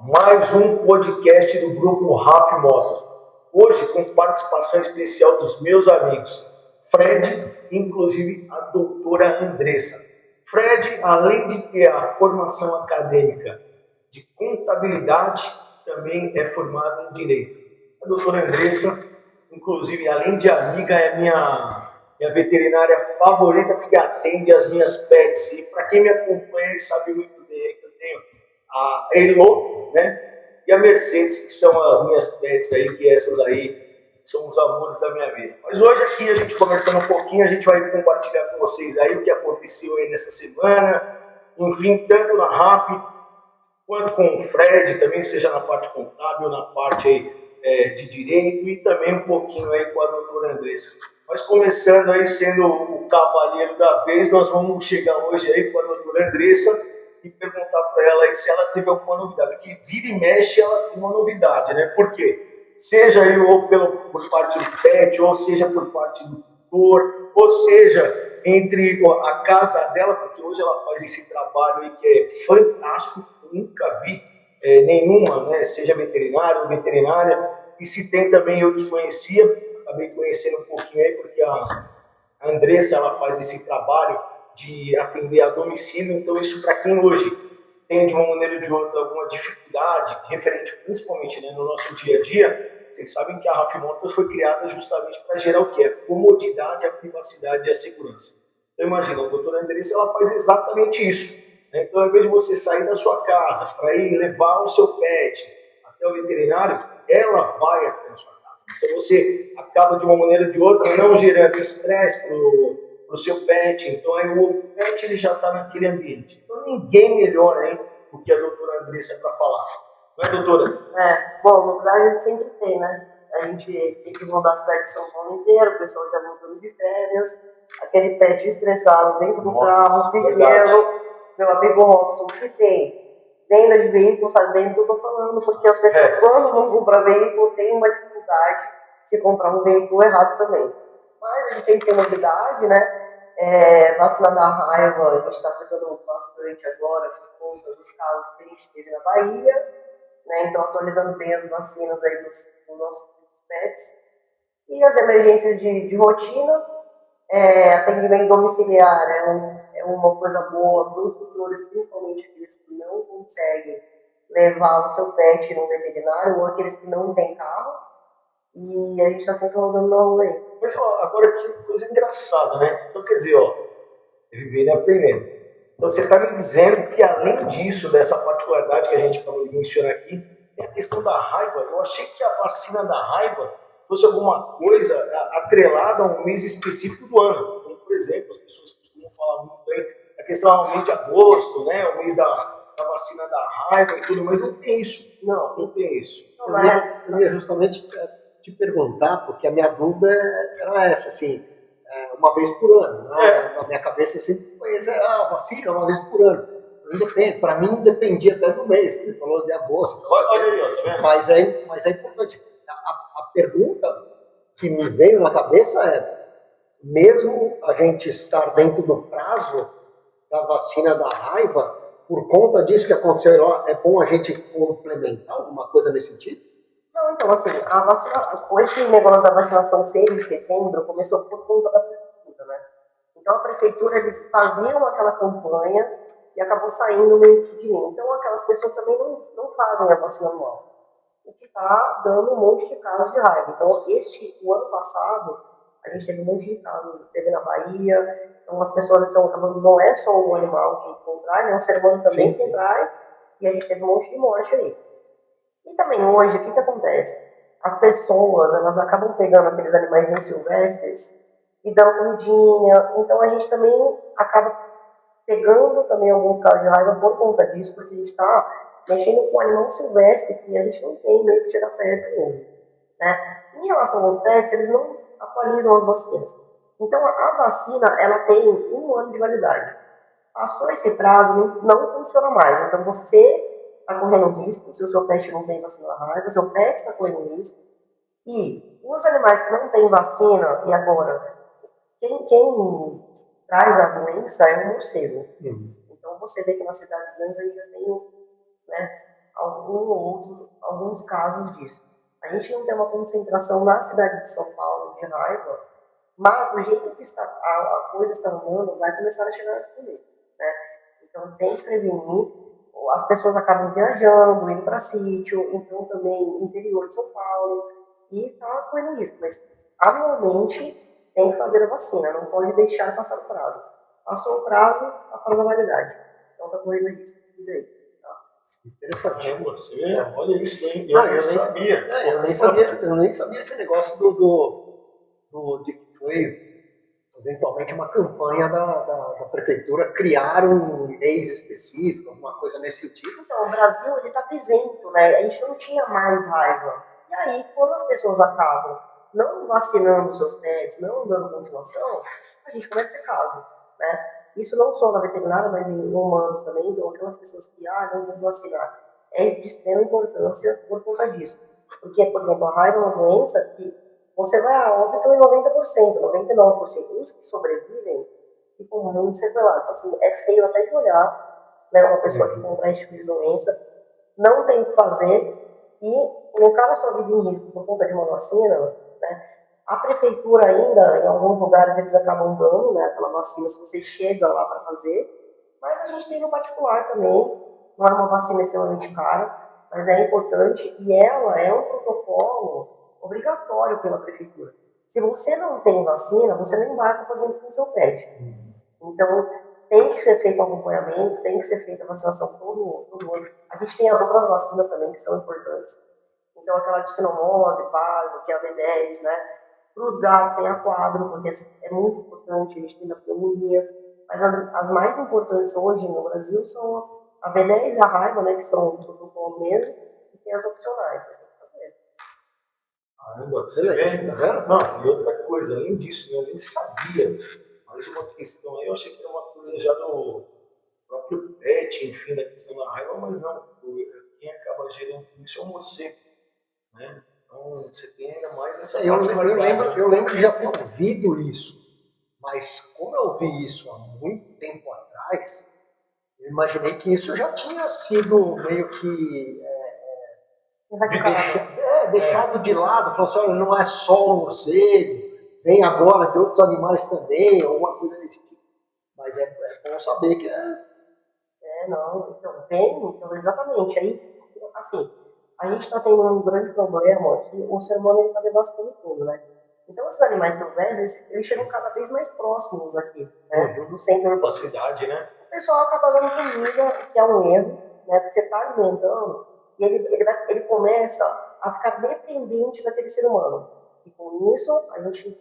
mais um podcast do grupo RAF Motos. Hoje com participação especial dos meus amigos Fred, inclusive a doutora Andressa. Fred, além de ter a formação acadêmica de contabilidade, também é formado em Direito. A doutora Andressa, inclusive, além de amiga, é minha veterinária favorita, porque atende as minhas pets. E para quem me acompanha, sabe muito bem que eu tenho a Elo, né? E a Mercedes, que são as minhas pets aí, que essas aí são os amores da minha vida. Mas hoje aqui, a gente conversando um pouquinho, a gente vai compartilhar com vocês aí o que aconteceu aí nessa semana, enfim, tanto na RAF, quanto com o Fred, também seja na parte contábil, na parte aí, de direito, e também um pouquinho aí com a doutora Andressa. Mas começando aí, sendo o cavaleiro da vez, nós vamos chegar hoje aí com a doutora Andressa e perguntar para ela aí se ela teve alguma novidade, porque vira e mexe ela tem uma novidade, né? Por quê? Seja aí ou por parte do pet, ou seja por parte do tutor, ou seja entre a casa dela, porque hoje ela faz esse trabalho aí que é fantástico, eu nunca vi nenhuma, né? Seja veterinário ou veterinária, e se tem também eu desconhecia, acabei conhecendo um pouquinho aí, porque a Andressa ela faz esse trabalho de atender a domicílio, então isso para quem hoje tem de uma maneira ou de outra alguma dificuldade, referente principalmente, né, no nosso dia a dia, vocês sabem que a RAF Motos foi criada justamente para gerar o quê? A comodidade, a privacidade e a segurança. Então imagina, a doutora Andressa ela faz exatamente isso. Né? Então ao invés de você sair da sua casa para ir levar o seu pet até o veterinário, ela vai até a sua casa. Então você acaba de uma maneira ou de outra não gerando estresse para o seu pet, então aí o pet ele já está naquele ambiente. Então ninguém melhor hein, do que a doutora Andressa para falar. Não é, doutora? Bom, novidade a gente sempre tem, né? A gente tem que mudar a cidade de São Paulo inteira, o pessoal já voltando de férias, aquele pet estressado dentro do carro, pequeno, meu amigo Robson, que tem venda de veículo, sabe bem do que eu estou falando, porque as pessoas quando vão comprar veículo têm uma dificuldade se comprar um veículo errado também. Mas a gente sempre tem novidade, né? Vacina da raiva, a gente está pegando bastante agora por conta dos casos que a gente teve na Bahia, né? Então atualizando bem as vacinas aí dos nossos pets. E as emergências de rotina, atendimento domiciliar é uma coisa boa para os tutores, principalmente aqueles que não conseguem levar o seu pet no veterinário ou aqueles que não têm carro. E a gente está sempre rodando na rua aí. Mas ó, agora que coisa engraçada, né? Então quer dizer, ó, vivendo e aprendendo. Então você está me dizendo que além disso, dessa particularidade que a gente acabou de mencionar aqui, tem a questão da raiva. Eu achei que a vacina da raiva fosse alguma coisa atrelada a um mês específico do ano. Como, por exemplo, as pessoas costumam falar muito aí, a questão do mês de agosto, né? O mês da vacina da raiva e tudo, mas não tem isso. Não tem isso. Eu ia justamente te perguntar, porque a minha dúvida era essa, assim, uma vez por ano. Né? Na minha cabeça sempre foi vacina uma vez por ano. Depende, para mim dependia até do mês, que você falou de agosto. Olha aí, ó, tá vendo? Mas é importante. A pergunta que me veio na cabeça é, mesmo a gente estar dentro do prazo da vacina da raiva, por conta disso que aconteceu, é bom a gente complementar alguma coisa nesse sentido? Não, então, assim, a vacina, esse negócio da vacinação ser em setembro começou por conta da prefeitura, né? Então, a prefeitura, eles faziam aquela campanha e acabou saindo meio que de mim. Então, aquelas pessoas também não fazem a vacina anual, o que está dando um monte de casos de raiva. Então, o ano passado, a gente teve um monte de casos, teve na Bahia, então as pessoas estão acabando, não é só o animal que contrai, né? O ser humano também contrai, e a gente teve um monte de morte aí. E também hoje, o que acontece? As pessoas, elas acabam pegando aqueles animaizinhos silvestres e dando comidinha, então a gente também acaba pegando também alguns casos de raiva por conta disso, porque a gente está mexendo com um animal silvestre que a gente não tem meio que chegar perto mesmo. Né? Em relação aos pets, eles não atualizam as vacinas. Então a vacina, ela tem 1 ano de validade. Passou esse prazo, não funciona mais. Então você está correndo risco, se o seu pet não tem vacina da raiva, o seu pet está correndo risco. E os animais que não têm vacina, e agora, quem traz a doença é o morcego. Então você vê que nas cidades grandes a gente já tem, né, alguns casos disso. A gente não tem uma concentração na cidade de São Paulo de raiva, mas do jeito que a coisa está andando, vai começar a chegar aqui, né? Então tem que prevenir. As pessoas acabam viajando, indo para sítio, então também interior de São Paulo, e está correndo risco. Mas anualmente tem que fazer a vacina, não pode deixar passar o prazo. Passou o prazo, está fora da validade. Então está correndo risco tudo aí. Interessante. Você vê? Olha isso aí. Eu nem sabia. Eu nem sabia esse negócio de que foi eventualmente uma campanha da prefeitura criar leis específicas, alguma coisa nesse tipo. Então, o Brasil ele está isento, né? A gente não tinha mais raiva. E aí, quando as pessoas acabam não vacinando seus pets, não dando continuação, a gente começa a ter caso, né? Isso não só na veterinária, mas em humanos também, então aquelas pessoas que não vão vacinar. É de extrema importância por conta disso. Porque, por exemplo, a raiva é uma doença que você vai a óbito em 90%, 99%. Os que sobrevivem ficam muito sequelados. Então, assim, é feio até de olhar, né, uma pessoa que contrai esse tipo de doença, não tem o que fazer e colocar a sua vida em risco por conta de uma vacina, né? A prefeitura ainda, em alguns lugares, eles acabam dando, né, aquela vacina se você chega lá para fazer, mas a gente tem no particular também, não é uma vacina extremamente cara, mas é importante e ela é um protocolo obrigatório pela prefeitura. Se você não tem vacina, você não embarca, por exemplo, com o seu pet. Então, tem que ser feito um acompanhamento, tem que ser feita a vacinação todo ano. A gente tem as outras vacinas também que são importantes. Então, aquela de cinomose, parvo, que é a B10, né? Para os gatos tem a quadro, porque é muito importante, a gente tem a pneumonia. Mas as mais importantes hoje no Brasil são a B10 e a raiva, né? Que são o protocolo mesmo, e tem as opcionais que você tem que fazer. Caramba, você vê? Não, e outra coisa, além disso, eu nem sabia. Mais uma questão aí, eu achei que era uma coisa já do próprio pet, enfim, da questão da raiva, mas não. Quem acaba gerando isso é o morcego, né? Então você tem ainda mais essa eu lembro de já ter ouvido isso, mas como eu vi isso há muito tempo atrás, eu imaginei que isso já tinha sido meio que deixado de lado, falou assim, olha, não é só o morcego, vem agora de outros animais também, ou uma coisa desse tipo. Mas é bom saber que então, exatamente. Aí, assim, a gente está tendo um grande problema que o ser humano está devastando tudo, né? Então, esses animais silvestres, eles chegam cada vez mais próximos aqui, né? Do centro da cidade, né? O pessoal acaba dando comida, que é um erro, né? Porque você está alimentando e ele começa a ficar dependente daquele ser humano. E com isso, a gente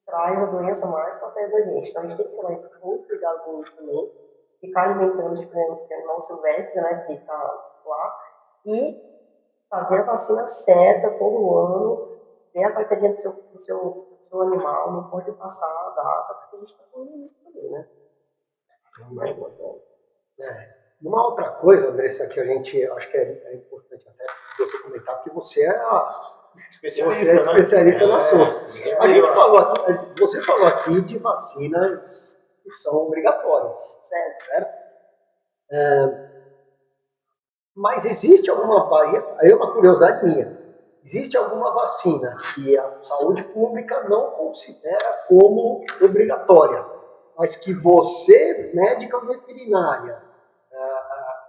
traz a doença mais para perto da gente. Então, a gente tem que tomar muito cuidado com isso também. Ficar alimentando de animal silvestre, né? Que está lá. E fazer a vacina certa todo ano, ver a carteirinha do seu animal, não pode passar a data, porque a gente está com isso também, né? Uma outra coisa, Andressa, que a gente acho que é importante até você comentar, porque você é especialista no assunto. Você falou aqui de vacinas que são obrigatórias, certo? Mas existe aí é uma curiosidade minha, existe alguma vacina que a saúde pública não considera como obrigatória, mas que você, médica veterinária,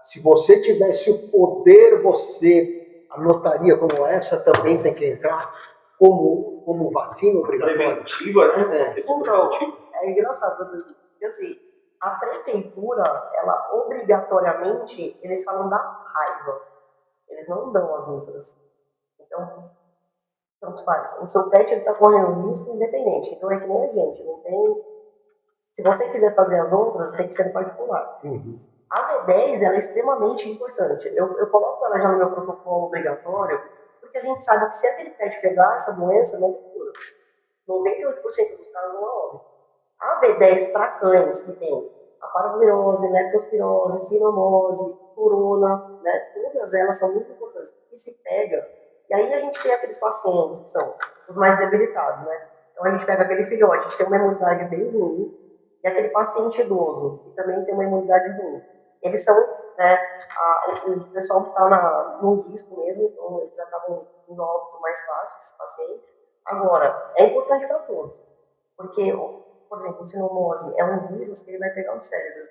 se você tivesse o poder, você anotaria como essa também tem que entrar como vacina obrigatória? Preventiva, né? Então, é engraçado, porque assim, a prefeitura, ela obrigatoriamente, eles falam da raiva, eles não dão as outras. Então, tanto faz. O seu pet está correndo risco independente, então é que nem a gente, não tem. Se você quiser fazer as outras, tem que ser no particular. A V10 ela é extremamente importante. Eu coloco ela já no meu protocolo obrigatório, porque a gente sabe que se aquele pet pegar essa doença, não tem cura. 98% dos casos não é óbvio. A V10 para cães, que tem a parvovirose, leptospirose, sinomose, corona, né, todas elas são muito importantes, porque se pega, e aí a gente tem aqueles pacientes que são os mais debilitados, né? Então a gente pega aquele filhote que tem uma imunidade bem ruim, e aquele paciente idoso, que também tem uma imunidade ruim. Eles são, né? O pessoal que está no risco mesmo, então eles acabam no óbito mais fácil, esses pacientes. Agora, é importante para todos, porque, por exemplo, o sinomose é um vírus que ele vai pegar o cérebro,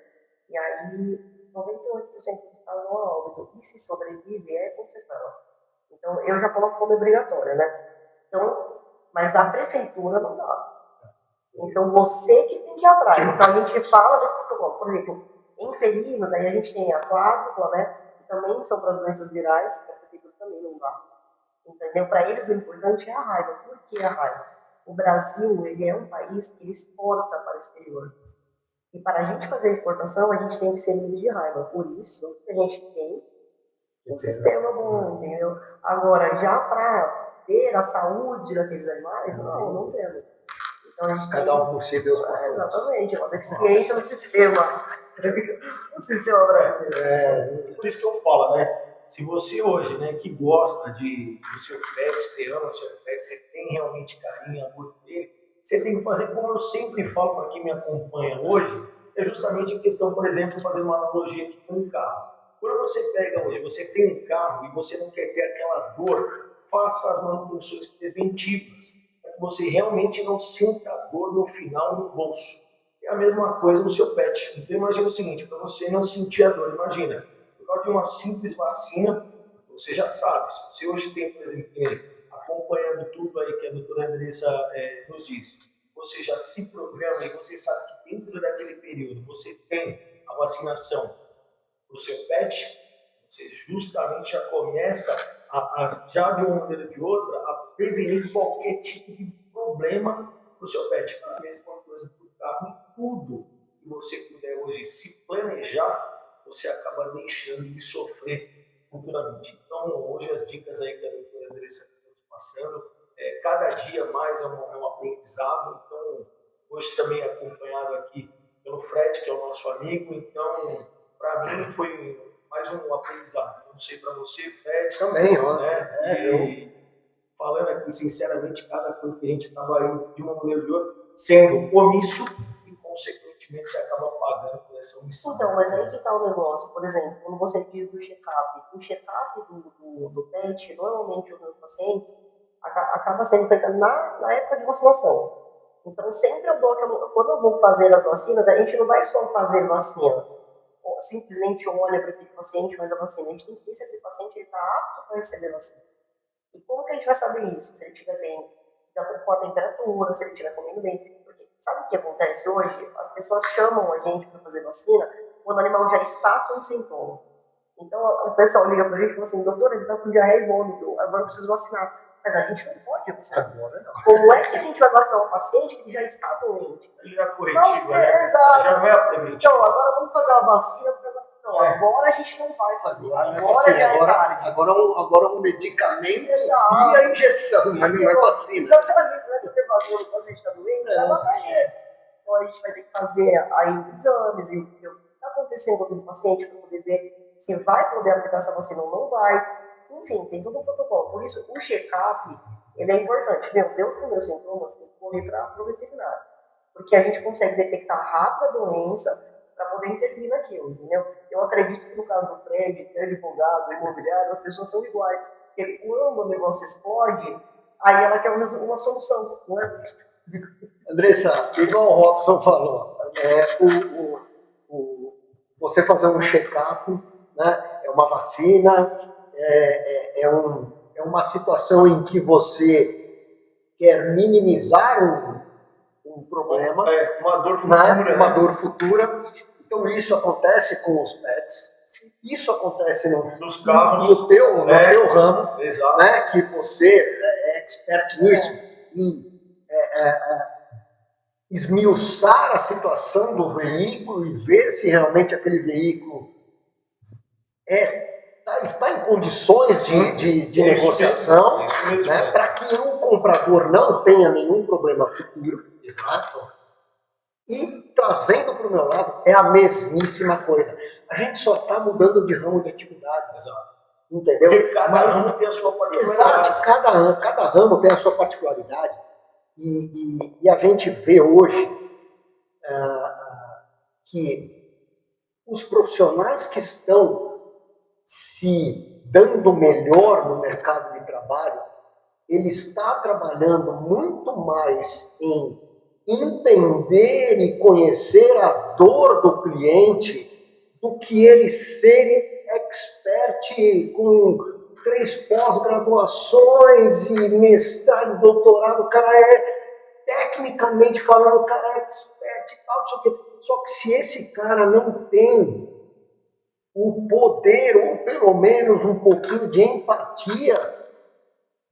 e aí 98% dos casos vão a óbito, e se sobrevive é com sequela. Então, eu já coloco como obrigatório, né? Então, mas a prefeitura não dá. Então, você que tem que ir atrás. Então, a gente fala desse protocolo. Por exemplo, em felinos, aí a gente tem a quádrupla, né? Que também são para as doenças virais, que a prefeitura também não dá. Entendeu? Para eles, o importante é a raiva. Por que a raiva? O Brasil, ele é um país que ele exporta para o exterior. E para a gente fazer a exportação, a gente tem que ser livre de raiva. Por isso que a gente tem um sistema bom, entendeu? Agora, já para ter a saúde daqueles animais, não temos. Então, a gente Cada um por si, Deus por todos. Exatamente, é uma deficiência no sistema brasileiro. Por isso que eu falo, né? Se você hoje, né, que gosta do seu pet, você ama seu pet, você tem realmente carinho, amor por ele, você tem que fazer como eu sempre falo para quem me acompanha hoje, é justamente a questão, por exemplo, fazer uma analogia aqui com um carro. Quando você pega hoje, você tem um carro e você não quer ter aquela dor, faça as manutenções preventivas, para que você realmente não sinta a dor no final no bolso. É a mesma coisa no seu pet. Então imagina o seguinte, para você não sentir a dor, imagina, por causa de uma simples vacina, você já sabe, se você hoje tem, por exemplo, acompanhando tudo aí que a doutora Andressa nos diz, você já se programa e você sabe que dentro daquele período você tem a vacinação para o seu pet, você justamente já começa já de uma maneira ou de outra, a prevenir qualquer tipo de problema para o seu pet. A mesma coisa para o carro, e tudo que você puder hoje se planejar, você acaba deixando de sofrer futuramente. Então, hoje as dicas aí que a doutora Andressa está nos passando, cada dia mais é um aprendizado. Então, hoje também acompanhado aqui pelo Fred, que é o nosso amigo. Então, para mim foi mais um aprendizado. Não sei para você, Fred. Também, né? Falando aqui sinceramente, cada coisa que a gente acaba aí de uma maneira ou de outra, sendo omisso e, consequentemente, você acaba pagando por essa omissão. Então, mas aí que está o negócio. Por exemplo, quando você diz do check-up, o check-up do pet, normalmente os meus pacientes, acaba sendo feita na época de vacinação. Então, sempre eu dou quando eu vou fazer as vacinas, a gente não vai só fazer vacina, ou simplesmente olha para aquele paciente e faz a vacina. A gente tem que ver se aquele paciente está apto para receber vacina. E como que a gente vai saber isso? Se ele estiver bem com a temperatura, se ele estiver comendo bem. Porque sabe o que acontece hoje? As pessoas chamam a gente para fazer vacina quando o animal já está com sintoma. Então o pessoal liga para a gente e fala assim, doutora, ele está com diarreia e vômito, agora eu preciso vacinar. Mas a gente não pode vacinar. Agora não. Como é que a gente vai vacinar um paciente que já está doente? Já é corretiva, né? Exato. Já não é a preventiva. Então, agora vamos fazer uma vacina para... Não, agora a gente não vai fazer. Agora um medicamento Exato. e a injeção, mas não é vacina. Exatamente, não é porque o paciente está doente, vai matar esse. Então a gente vai ter que fazer aí exames, e o que está acontecendo com aquele paciente para poder ver se vai poder aplicar essa vacina ou não vai. Enfim, tem todo um protocolo. Por isso, o check-up, ele é importante. Meu Deus, tem meus sintomas, tem que correr para o veterinário. Porque a gente consegue detectar rápido a doença para poder intervir naquilo, entendeu? Eu acredito que no caso do Fred, que é advogado, imobiliário, as pessoas são iguais. Porque quando o negócio explode, aí ela quer uma solução, não é? Andressa, igual o Robson falou, você fazer um check-up, né, é uma vacina, é uma situação em que você quer minimizar um problema, uma dor futura, né, uma dor futura. Então isso acontece com os pets, isso acontece nos carros, no teu ramo, exato, né, que você é expert nisso, em esmiuçar a situação do veículo e ver se realmente aquele veículo está em condições de negociação, né, para que o comprador não tenha nenhum problema futuro. Exato. E trazendo para o meu lado, é a mesmíssima coisa. A gente só está mudando de ramo de atividade. Exato. Entendeu? Porque cada ramo tem a sua particularidade. Exato, cada ramo tem a sua particularidade. E a gente vê hoje que os profissionais que estão se dando melhor no mercado de trabalho, ele está trabalhando muito mais em entender e conhecer a dor do cliente do que ele ser expert com 3 pós-graduações e mestrado e doutorado. O cara é, tecnicamente falando, o cara é expert e tal, só que se esse cara não tem o poder, ou pelo menos um pouquinho de empatia,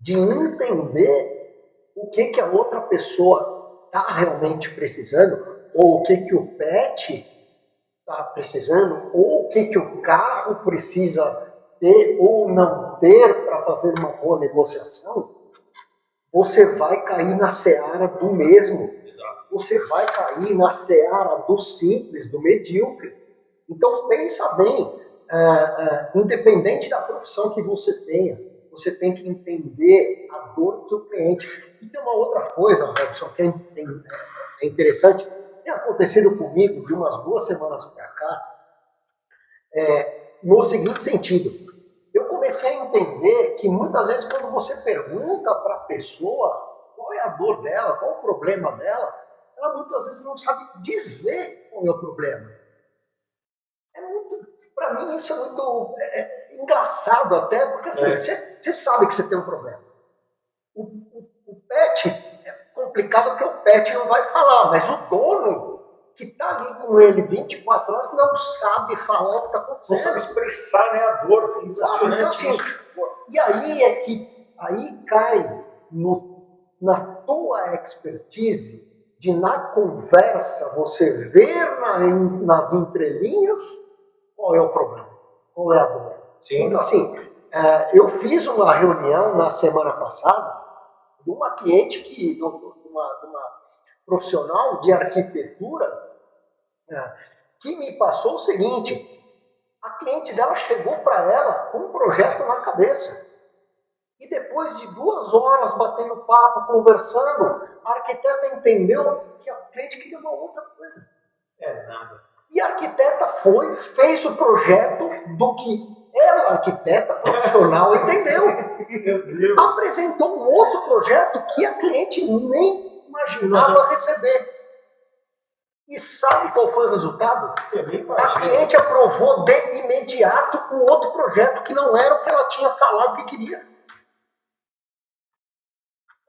de entender o que a outra pessoa está realmente precisando, ou o que o pet está precisando, ou o que o carro precisa ter ou não ter para fazer uma boa negociação, você vai cair na seara do mesmo. Você vai cair na seara do simples, do medíocre. Então pensa bem, independente da profissão que você tenha, você tem que entender a dor do cliente. E tem uma outra coisa, Robson, que é interessante, tem acontecido comigo de umas 2 semanas para cá, no seguinte sentido: eu comecei a entender que muitas vezes quando você pergunta para a pessoa qual é a dor dela, qual é o problema dela, ela muitas vezes não sabe dizer qual é o problema. Para mim isso é muito engraçado até, porque assim, você sabe que você tem um problema. O pet é complicado porque o pet não vai falar, mas o dono que está ali com ele 24 horas não sabe falar o que está acontecendo. Não sabe expressar, né, a dor. Então, assim, e aí é que aí cai na tua expertise de, na conversa, você ver nas entrelinhas qual é o problema, qual é a dor. Sim. Então, assim, eu fiz uma reunião na semana passada de uma cliente, de uma profissional de arquitetura, que me passou o seguinte: a cliente dela chegou para ela com um projeto na cabeça. E depois de 2 horas batendo papo, conversando, a arquiteta entendeu que a cliente queria uma outra coisa. Nada. E a arquiteta fez o projeto do que ela, arquiteta profissional, entendeu. Meu Deus. Apresentou um outro projeto que a cliente nem imaginava receber. E sabe qual foi o resultado? A cliente aprovou de imediato o outro projeto que não era o que ela tinha falado que queria.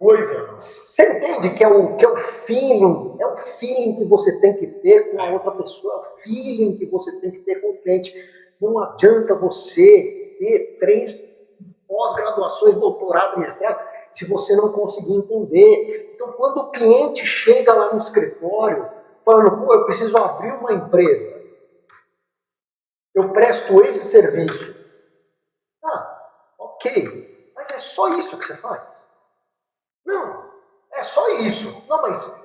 Você entende que é o feeling, é o feeling que você tem que ter com a outra pessoa, é o feeling que você tem que ter com o cliente. Não adianta você ter 3 pós-graduações, doutorado, mestrado, se você não conseguir entender. Então, quando o cliente chega lá no escritório, falando, eu preciso abrir uma empresa, eu presto esse serviço. Ok, mas é só isso que você faz? Não, é só isso. Não, mas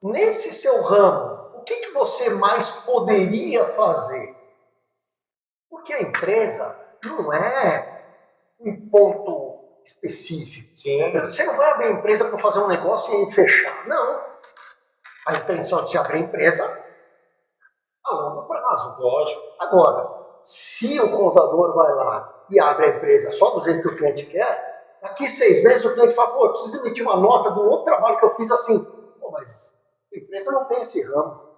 nesse seu ramo, o que você mais poderia fazer? Porque a empresa não é um ponto específico. Sim. Você não vai abrir a empresa para fazer um negócio e fechar. Não. A intenção de se abrir a empresa a longo prazo. Lógico. Agora, se o contador vai lá e abre a empresa só do jeito que o cliente quer, daqui 6 meses o cliente fala, eu preciso emitir uma nota de um outro trabalho que eu fiz assim. Mas a empresa não tem esse ramo.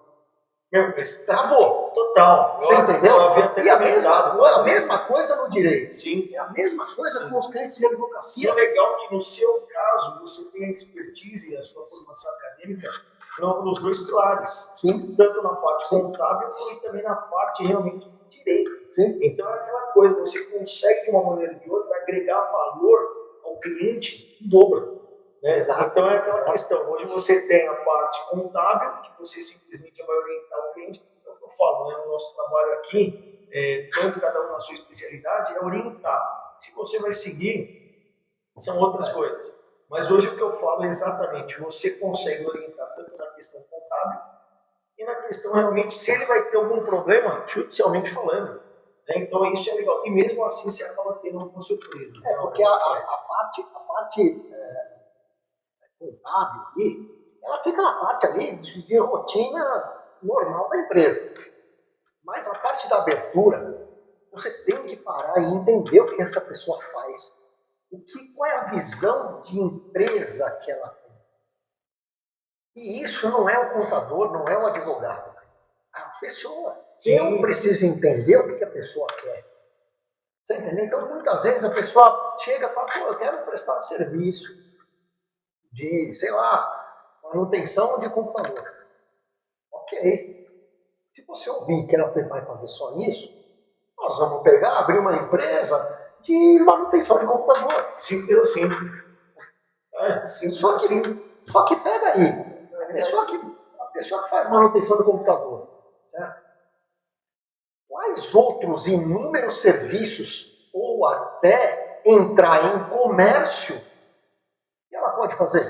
Mas travou. Total. Você entendeu? E a mesma coisa no direito. Sim. É a mesma coisa com os clientes de advocacia. E é legal que no seu caso você tem a expertise e a sua formação acadêmica nos 2 pilares. Sim. Tanto na parte contábil como também na parte realmente do direito. Sim. Então é aquela coisa, você consegue de uma maneira ou de outra agregar valor ao cliente em dobro. Né? Então é aquela questão, hoje você tem a parte contábil, que você simplesmente vai orientar o cliente. É o que eu falo, né? O nosso trabalho aqui, tanto cada um na sua especialidade, é orientar. Se você vai seguir, são outras coisas. Mas hoje o que eu falo é exatamente, você consegue orientar tanto na questão contábil e na questão realmente se ele vai ter algum problema, judicialmente falando. Né? Então isso é legal. E mesmo assim você acaba tendo algumas surpresas. Porque a parte contábil ali, ela fica na parte ali de rotina normal da empresa. Mas a parte da abertura, você tem que parar e entender o que essa pessoa faz. Qual é a visão de empresa que ela tem. E isso não é o contador, não é o advogado. É a pessoa. Sim. Eu preciso entender o que a pessoa quer. Você entendeu? Então, muitas vezes a pessoa chega e fala, pô, eu quero prestar serviço de, sei lá, manutenção de computador. Ok. Se você ouvir que ela vai fazer só isso, nós vamos pegar, abrir uma empresa de manutenção de computador. Simples assim. Só que pega aí. A pessoa que faz manutenção do computador, certo? Quais outros inúmeros serviços, ou até entrar em comércio, que ela pode fazer?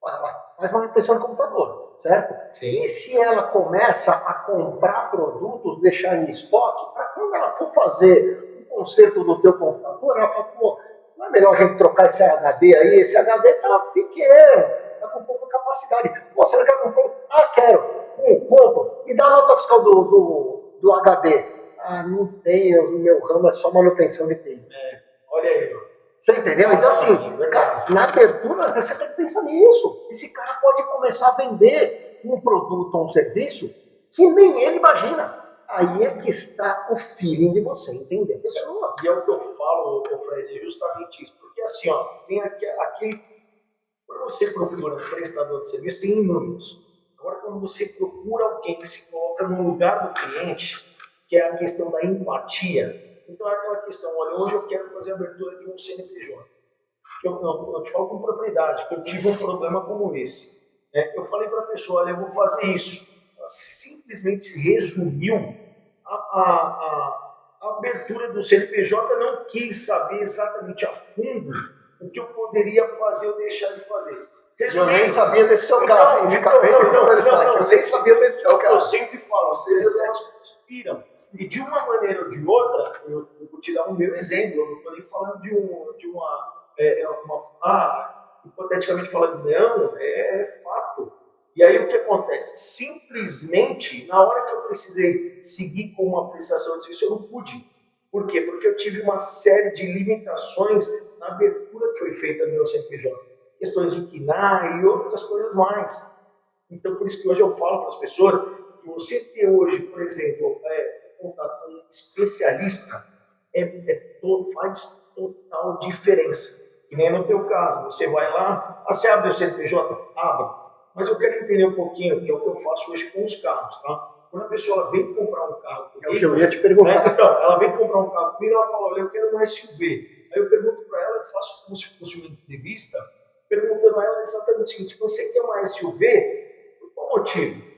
Ela faz manutenção de computador, certo? Sim. E se ela começa a comprar produtos, deixar em estoque, para quando ela for fazer o conserto do teu computador, ela fala, pô, não é melhor a gente trocar esse HD aí? Esse HD está pequeno, está com pouca capacidade. Pô, você não quer comprar? Ah, quero. Compro. E dá a nota fiscal do HD. Ah, não tem, o meu ramo é só manutenção de TI. Olha aí. Você entendeu? Então, assim, na abertura, você tem que pensar nisso. Esse cara pode começar a vender um produto ou um serviço que nem ele imagina. Aí é que está o feeling de você entender a pessoa. E é o que eu falo, Fred, é justamente isso. Porque assim, ó, tem aquele... Quando você procura um prestador de serviço, tem inúmeros. Agora, quando você procura alguém que se coloca no lugar do cliente, que é a questão da empatia. Então é aquela questão, olha, hoje eu quero fazer a abertura de um CNPJ. Eu te falo com propriedade, que eu tive um problema como esse. Eu falei para a pessoa, olha, eu vou fazer isso. Ela simplesmente resumiu a abertura do CNPJ, não quis saber exatamente a fundo o que eu poderia fazer ou deixar de fazer. Eu nem sabia desse seu caso. Eu nem sabia desse seu caso. Eu sempre falo, as coisas elas conspiram. E de uma maneira ou de outra, eu vou te dar um meu exemplo. Eu não estou nem falando hipoteticamente falando, não, é fato. E aí o que acontece? Simplesmente, na hora que eu precisei seguir com uma prestação de serviço, eu não pude. Por quê? Porque eu tive uma série de limitações na abertura que foi feita no meu CNPJ. Questões de KNAI e outras coisas mais. Então, por isso que hoje eu falo para as pessoas que você ter hoje, por exemplo, contato com um especialista faz total diferença. E nem no teu caso, você vai lá, você abre o CNPJ? Abre. Mas eu quero entender um pouquinho, que é o que eu faço hoje com os carros, tá? Quando a pessoa vem comprar um carro comigo, é o que eu ia te perguntar. Então, ela vem comprar um carro comigo, ela fala, olha, eu quero um SUV. Aí eu pergunto para ela, eu faço como se fosse uma entrevista, perguntando a ela exatamente o seguinte, você quer uma SUV? Por qual motivo?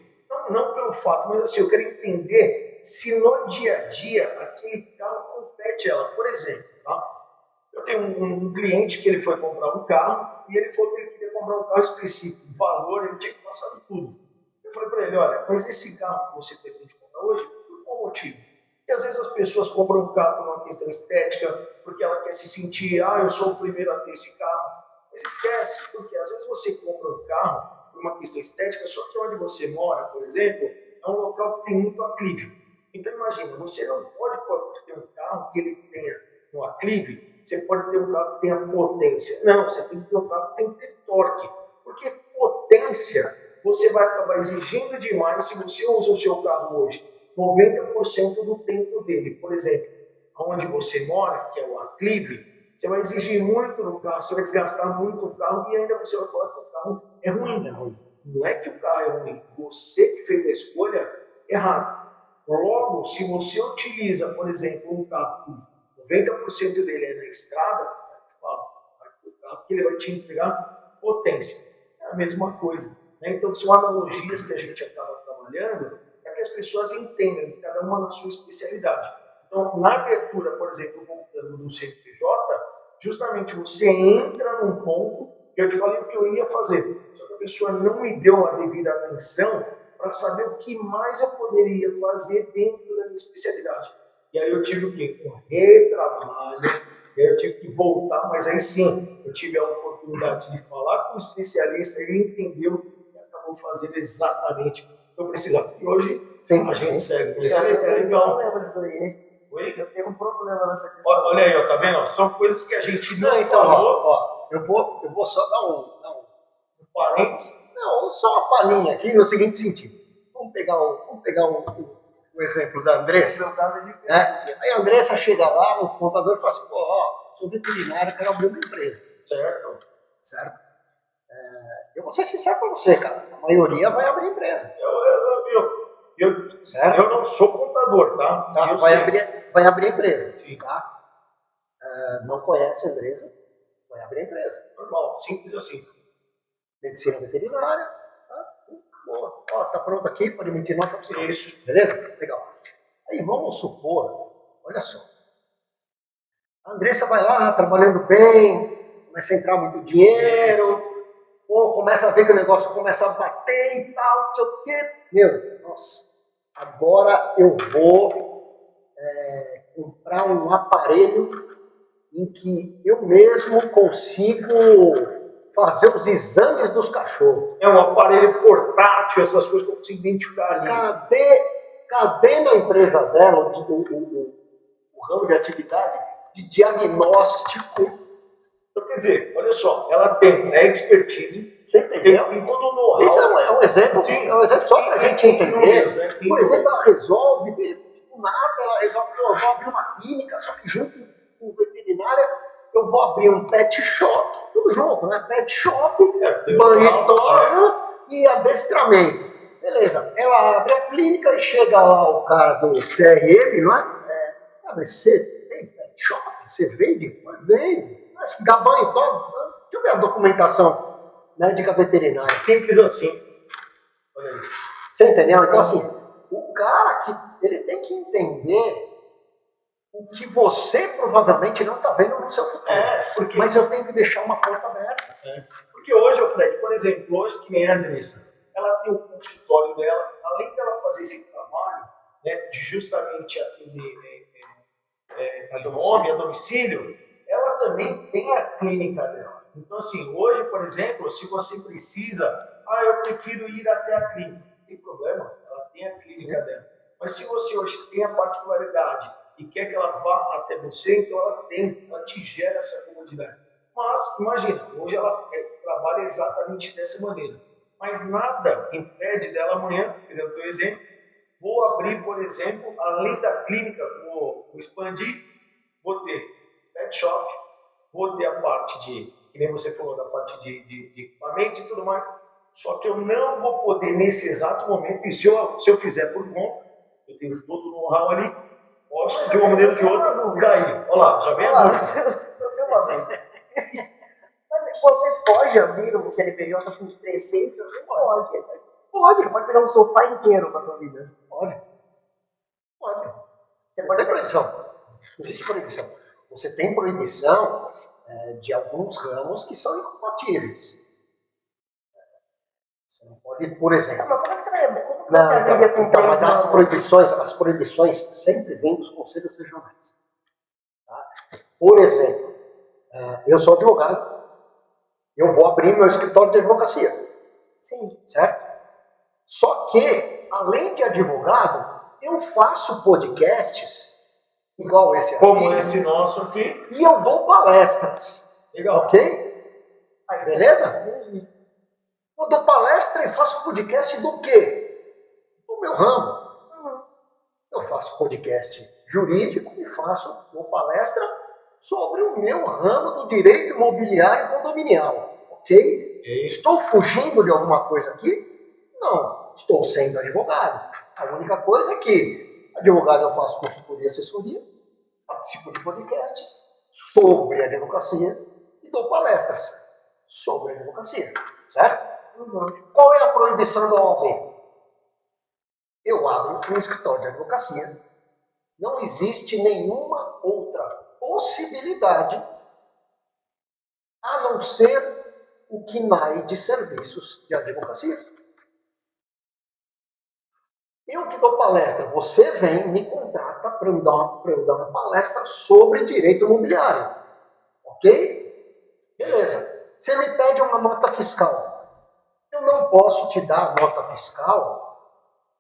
Não pelo fato, mas assim, eu quero entender se no dia a dia aquele carro compete ela. Por exemplo, tá? Eu tenho um cliente que ele foi comprar um carro e ele falou que ele queria comprar um carro específico, valor, ele tinha que passar de tudo. Eu falei para ele, olha, mas esse carro que você pretende comprar hoje, por qual motivo? Porque às vezes as pessoas compram um carro por uma questão estética, porque ela quer se sentir, eu sou o primeiro a ter esse carro. Mas esquece, porque às vezes você compra um carro por uma questão estética, só que onde você mora, por exemplo, é um local que tem muito aclive. Então imagina, você não pode ter um carro que ele tenha um aclive, você pode ter um carro que tenha potência. Não, você tem que ter um carro que tem que ter torque. Porque potência, você vai acabar exigindo demais se você usa o seu carro hoje 90% do tempo dele. Por exemplo, onde você mora, que é o aclive, você vai exigir muito no carro, você vai desgastar muito o carro e ainda você vai falar que o carro é ruim. Não é que o carro é ruim, você que fez a escolha errada. Logo, se você utiliza, por exemplo, um carro que 90% dele é na estrada, eu falo, o carro que ele vai te entregar potência. É a mesma coisa. Então, são analogias que a gente acaba trabalhando para que as pessoas entendam, cada uma na sua especialidade. Então, na abertura, por exemplo, voltando no CNPJ, justamente você entra num ponto que eu te falei o que eu ia fazer. Só que a pessoa não me deu a devida atenção para saber o que mais eu poderia fazer dentro da minha especialidade. E aí eu tive o quê? Um retrabalho, e aí eu tive que voltar, mas aí sim, eu tive a oportunidade de falar com o especialista, ele entendeu e acabou fazendo exatamente o que eu precisava. E hoje Sim. a gente segue. Mas Eu é tenho um legal. problema disso aí. Oi? Eu tenho um problema nessa questão. Olha aí, ó, tá vendo? São coisas que a gente não Então, falou. ó, eu vou só dar um Parentes. não, só uma palhinha aqui no seguinte sentido. Vamos pegar o exemplo da Andressa. No meu caso é diferente. Né? Aí a Andressa chega lá, o contador fala assim, pô, ó, sou veterinária, quero abrir uma empresa. Certo? Eu vou ser sincero pra você, cara. A maioria vai abrir empresa. Certo? Eu não sou contador, tá? Tá? Eu Vai sei. abrir empresa. Sim. Tá? Não conhece a empresa, vai abrir empresa. Normal, simples assim. Medicina veterinária. Tá? Boa. Ó, tá pronto aqui, pode emitir nota pra você. Isso. Beleza? Legal. Aí vamos supor, olha só. A Andressa vai lá, trabalhando bem, começa a entrar muito dinheiro, ou começa a ver que o negócio começa a bater e tal, não sei o quê. Meu, nossa, agora eu vou comprar um aparelho em que eu mesmo consigo fazer os exames dos cachorros. É um aparelho portátil, essas coisas que eu consigo identificar ali. Caber na empresa dela o ramo de atividade de diagnóstico. Então, quer dizer, olha só, ela tem expertise, Você entendeu? tem todo o know-how. Isso é um exemplo, Sim. é um exemplo só para a gente entender. Tem Por exemplo, ela resolve, tipo, nada, ela resolve, eu vou abrir uma clínica, só que junto com veterinária, eu vou abrir um pet shop, tudo junto, né? Pet shop, banho e tosa e adestramento. Beleza, ela abre a clínica e chega lá o cara do CRM, não é? Você tem pet shop? Você vende? Vende. Mas dá banho e tosa? Deixa eu ver a documentação médica veterinária. Simples assim. Olha isso. Você entendeu? Então, assim, o cara que ele tem que entender o que você provavelmente não está vendo no seu futuro. Porque, mas eu tenho que deixar uma porta aberta. Porque hoje, Fred, por exemplo, hoje que nem a Andressa, ela tem o consultório dela, além dela fazer esse trabalho, né, de justamente atender a domicílio, ela também tem a clínica dela. Então, assim, hoje, por exemplo, se você precisa, eu prefiro ir até a clínica, não tem problema, ela tem a clínica dela. Mas se você hoje tem a particularidade e quer que ela vá até você, então ela te gera essa comodidade. Mas, imagina, hoje ela trabalha exatamente dessa maneira. Mas nada impede dela amanhã, pegando o teu exemplo, vou abrir, por exemplo, além da clínica, vou expandir, vou ter pet shop, vou ter a parte que nem você falou, da parte de equipamentos e tudo mais, só que eu não vou poder nesse exato momento, e se eu fizer por conta, eu tenho todo o know-how ali, posso de uma maneira ou de outra cair. Olha lá, já vem a dúvida. Mas você pode abrir um CNPJ com 300? Não pode. Pode. Você pode pegar um sofá inteiro para a sua vida. Pode. Você Não pode tem proibição. Não existe proibição. Você tem proibição de alguns ramos que são incompatíveis. Você não pode, por exemplo... Mas como é que você vai abrir? Como que você abriria com 3 mas as proibições sempre vêm dos conselhos regionais. Tá? Por exemplo, eu sou advogado, eu vou abrir meu escritório de advocacia. Sim. Certo? Só que, além de advogado, eu faço podcasts igual esse aqui. Como esse nosso aqui. E eu dou palestras. Legal. Ok? Beleza? Eu dou palestra e faço podcast do quê? Do meu ramo. Eu faço podcast jurídico e faço uma palestra sobre o meu ramo do direito imobiliário e condominial. Ok? Estou fugindo de alguma coisa aqui? Não. Estou sendo advogado. A única coisa é que, advogado, eu faço consultoria e assessoria, participo de podcasts sobre advocacia e dou palestras sobre advocacia. Certo? Qual é a proibição da OAB? Eu abro um escritório de advocacia. Não existe nenhuma outra possibilidade a não ser o KNAI de serviços de advocacia. Eu que dou palestra, você vem, me contrata para eu dar uma palestra sobre direito imobiliário. Ok? Beleza. Você me pede uma nota fiscal. Eu não posso te dar a nota fiscal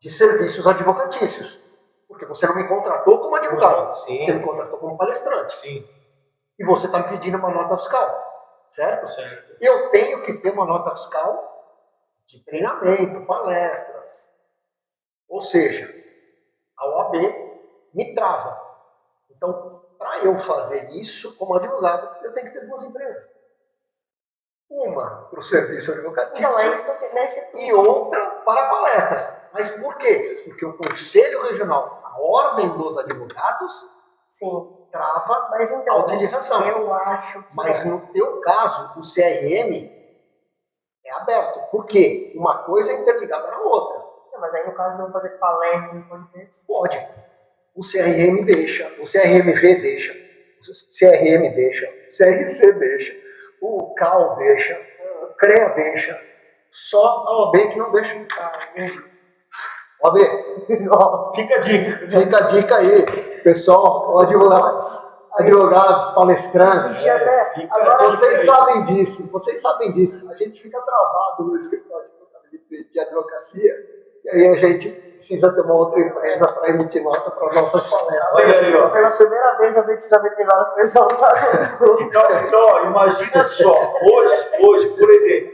de serviços advocatícios. Porque você não me contratou como advogado, Sim. você me contratou como palestrante. Sim. E você está me pedindo uma nota fiscal, certo? Certo. Eu tenho que ter uma nota fiscal de treinamento, palestras. Ou seja, a OAB me trava. Então, para eu fazer isso como advogado, eu tenho que ter duas empresas. Uma para o serviço advocatício Então, é isso que nesse... e outra para palestras. Mas por quê? Porque o Conselho Regional, a Ordem dos Advogados, Sim. trava Mas então, a utilização. eu acho que... Mas no teu caso, o CRM é aberto. Por quê? Uma coisa é interligada na outra. Não, mas aí no caso de eu fazer palestras e podcasts... Pode. O CRM deixa, o CRMV deixa, o CRM deixa, o CRC deixa, o CAL deixa, o CREA deixa. Só a OAB que não deixa. OAB, Fica a dica. fica a dica aí, pessoal, advogados, palestrantes. Vocês sabem disso. A gente fica travado no escritório de advocacia e aí a gente precisa ter uma outra empresa para emitir nota para nossas palestras. Olha aí, ó. Pela primeira vez eu precisa meter lá no pessoal do grupo. Então, ó, imagina só, hoje, por exemplo,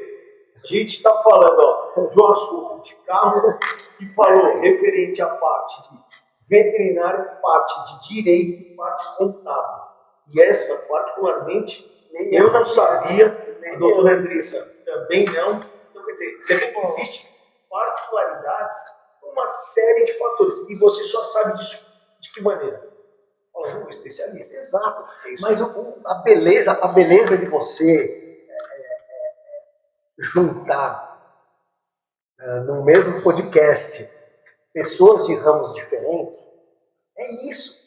a gente está falando de um assunto de carro que falou referente à parte de veterinário, parte de direito e parte contábil. E essa, particularmente, eu não sabia, a doutora Andressa também não. Então, quer dizer, você vê que existe particularidades, uma série de fatores, e você só sabe disso de que maneira? Fala, um especialista. Exato. É isso. Mas a beleza de você juntar no mesmo podcast pessoas de ramos diferentes é isso.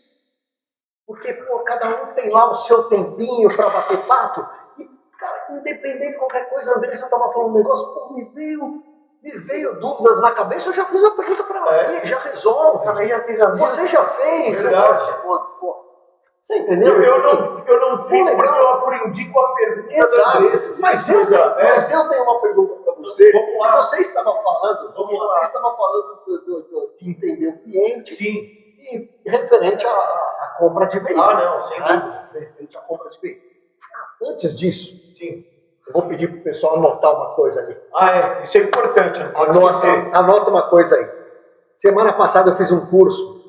Porque cada um tem lá o seu tempinho para bater papo. E, cara, independente de qualquer coisa, a Andressa estava falando um negócio, pô, me veio dúvidas na cabeça, eu já fiz uma pergunta para ela, já resolve. Eu também já fiz a minha. Você já fez? Verdade. Você entendeu? Eu não fiz porque eu aprendi com a pergunta da Andressa. Mas eu tenho uma pergunta para você. Vamos lá. Você estava falando, de entender o cliente. Sim. E referente à compra de veículo. Ah, não, sem dúvida. Referente à compra de veículo. Antes disso, Sim. eu vou pedir para o pessoal anotar uma coisa ali. Isso é importante. Não pode esquecer. Anota uma coisa aí. Semana passada eu fiz um curso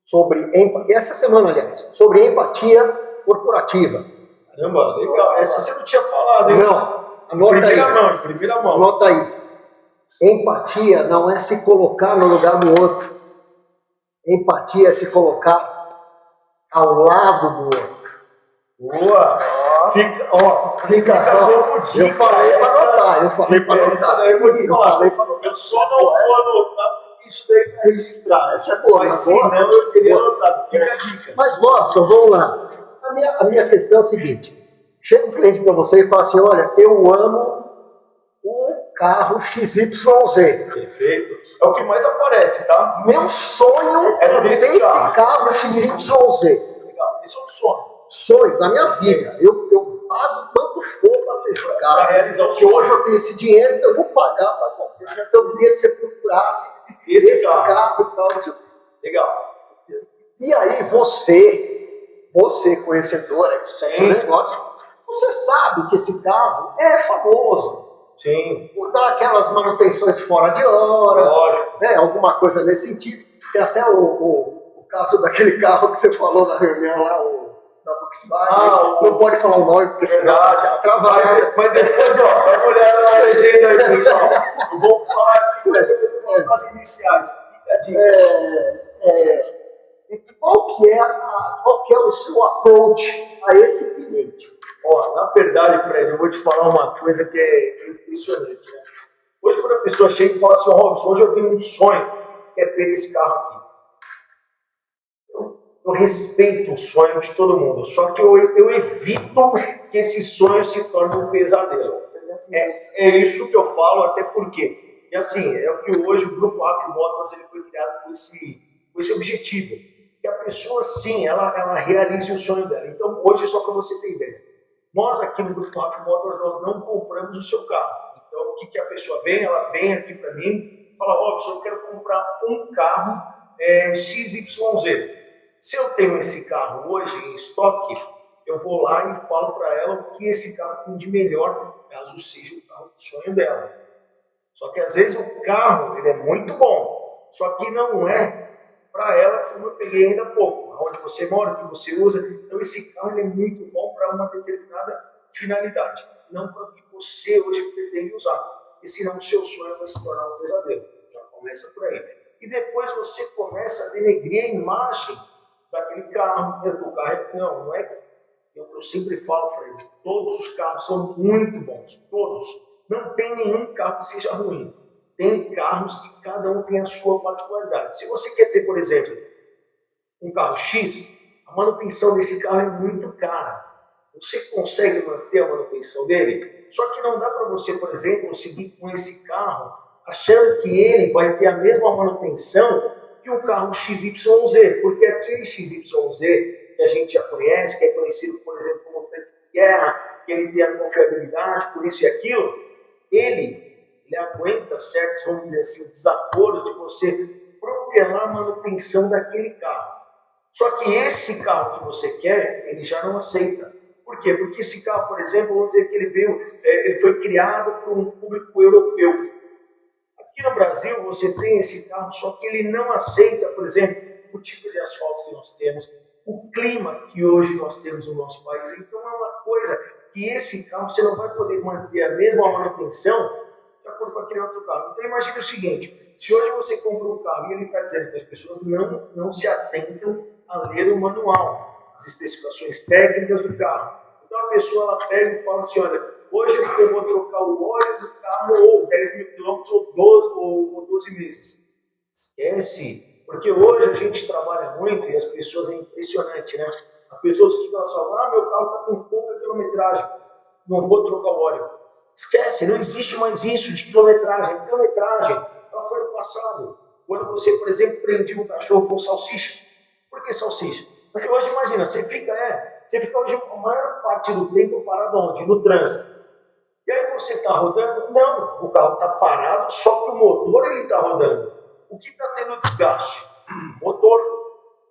sobre essa semana, aliás, sobre empatia corporativa. Caramba, legal. Essa você não tinha falado, hein? Não, anota aí. Primeira mão. Anota aí. Empatia não é se colocar no lugar do outro. Empatia é se colocar ao lado do outro. Boa. Fica como dica. Eu falei para anotar. Eu só não vou anotar porque isso daí está registrado. Essa é boa. Mas senão eu queria anotar. Fica a dica. Mas, Robson, vamos lá. A minha questão é a seguinte. Chega um cliente para você e fala assim, olha, eu amo o carro XYZ. Perfeito. É o que mais aparece, tá? Meu sonho é ter esse carro XYZ. Legal. Esse é um sonho. Sonho da minha vida. Eu pago quanto for para ter esse carro. Para realizar o Porque sonho. hoje eu tenho esse dinheiro, então eu vou pagar para comprar. Então eu queria que você procurasse esse carro e tal. Legal. E aí você conhecedora do negócio, você sabe que esse carro é famoso. Sim. Por dar aquelas manutenções fora de hora. Lógico. Né, alguma coisa nesse sentido. Tem até o caso daquele carro que você falou na reunião lá, da Volkswagen. Não pode falar o nome, porque senão atrapalha. Mas depois, ó, dá uma olhada na legenda aí, pessoal. Eu vou falar aqui as iniciais. Fica a dica. Qual que é o seu approach a esse cliente? Ó, na verdade, Fred, eu vou te falar uma coisa que é impressionante, né? Hoje, quando a pessoa chega e fala assim, Robson, hoje eu tenho um sonho, que é ter esse carro aqui. Eu respeito o sonho de todo mundo, só que eu evito que esse sonho se torne um pesadelo. É isso que eu falo, até porque, e assim, é o que hoje o Grupo Raf Motors ele foi criado com esse objetivo, que a pessoa, sim, ela realize o sonho dela. Então, hoje, só para você ter ideia, nós aqui no Grupo Raf Motors, nós não compramos o seu carro. Então, o que a pessoa vem? Ela vem aqui para mim, fala, Robson, eu quero comprar um carro XYZ. Se eu tenho esse carro hoje em estoque, eu vou lá e falo para ela o que esse carro tem de melhor, caso seja o carro do sonho dela. Só que às vezes o carro ele é muito bom, só que não é para ela, como eu peguei ainda há pouco, onde você mora, que você usa. Então esse carro ele é muito bom para uma determinada finalidade, não para o que você hoje pretende usar, e senão o seu sonho vai se tornar um pesadelo. Já começa por aí. E depois você começa a denegrir a imagem daquele carro. O carro não é. Eu sempre falo, Fred, todos os carros são muito bons, todos. Não tem nenhum carro que seja ruim. Tem carros que cada um tem a sua particularidade. Se você quer ter, por exemplo, um carro X, a manutenção desse carro é muito cara. Você consegue manter a manutenção dele? Só que não dá para você, por exemplo, seguir com esse carro achando que ele vai ter a mesma manutenção que o carro XYZ, porque aquele XYZ que a gente já conhece, que é conhecido, por exemplo, como tanque de guerra, que ele tem a confiabilidade, por isso e aquilo, ele aguenta certos, vamos dizer assim, desaforos de você protelar a manutenção daquele carro. Só que esse carro que você quer, ele já não aceita. Por quê? Porque esse carro, por exemplo, vamos dizer que ele foi criado por um público europeu. Aqui no Brasil você tem esse carro, só que ele não aceita, por exemplo, o tipo de asfalto que nós temos, o clima que hoje nós temos no nosso país. Então é uma coisa que esse carro você não vai poder manter a mesma manutenção de acordo com aquele outro carro. Então imagine o seguinte, se hoje você compra um carro e ele está dizendo que as pessoas não se atentam a ler o manual, as especificações técnicas do carro. Então a pessoa ela pega e fala assim, olha, hoje eu vou trocar o óleo do carro ou 10 mil quilômetros ou 12 meses. Esquece, porque hoje a gente trabalha muito e as pessoas, é impressionante, né? As pessoas que elas falam, meu carro está com pouca quilometragem, não vou trocar o óleo. Esquece, não existe mais isso de quilometragem. Quilometragem, ela foi no passado. Quando você, por exemplo, prendia um cachorro com salsicha. Por que salsicha? Porque hoje, imagina, você fica hoje a maior parte do tempo parado onde? No trânsito. E aí você está rodando? Não, o carro está parado, só que o motor ele está rodando. O que está tendo desgaste? Motor.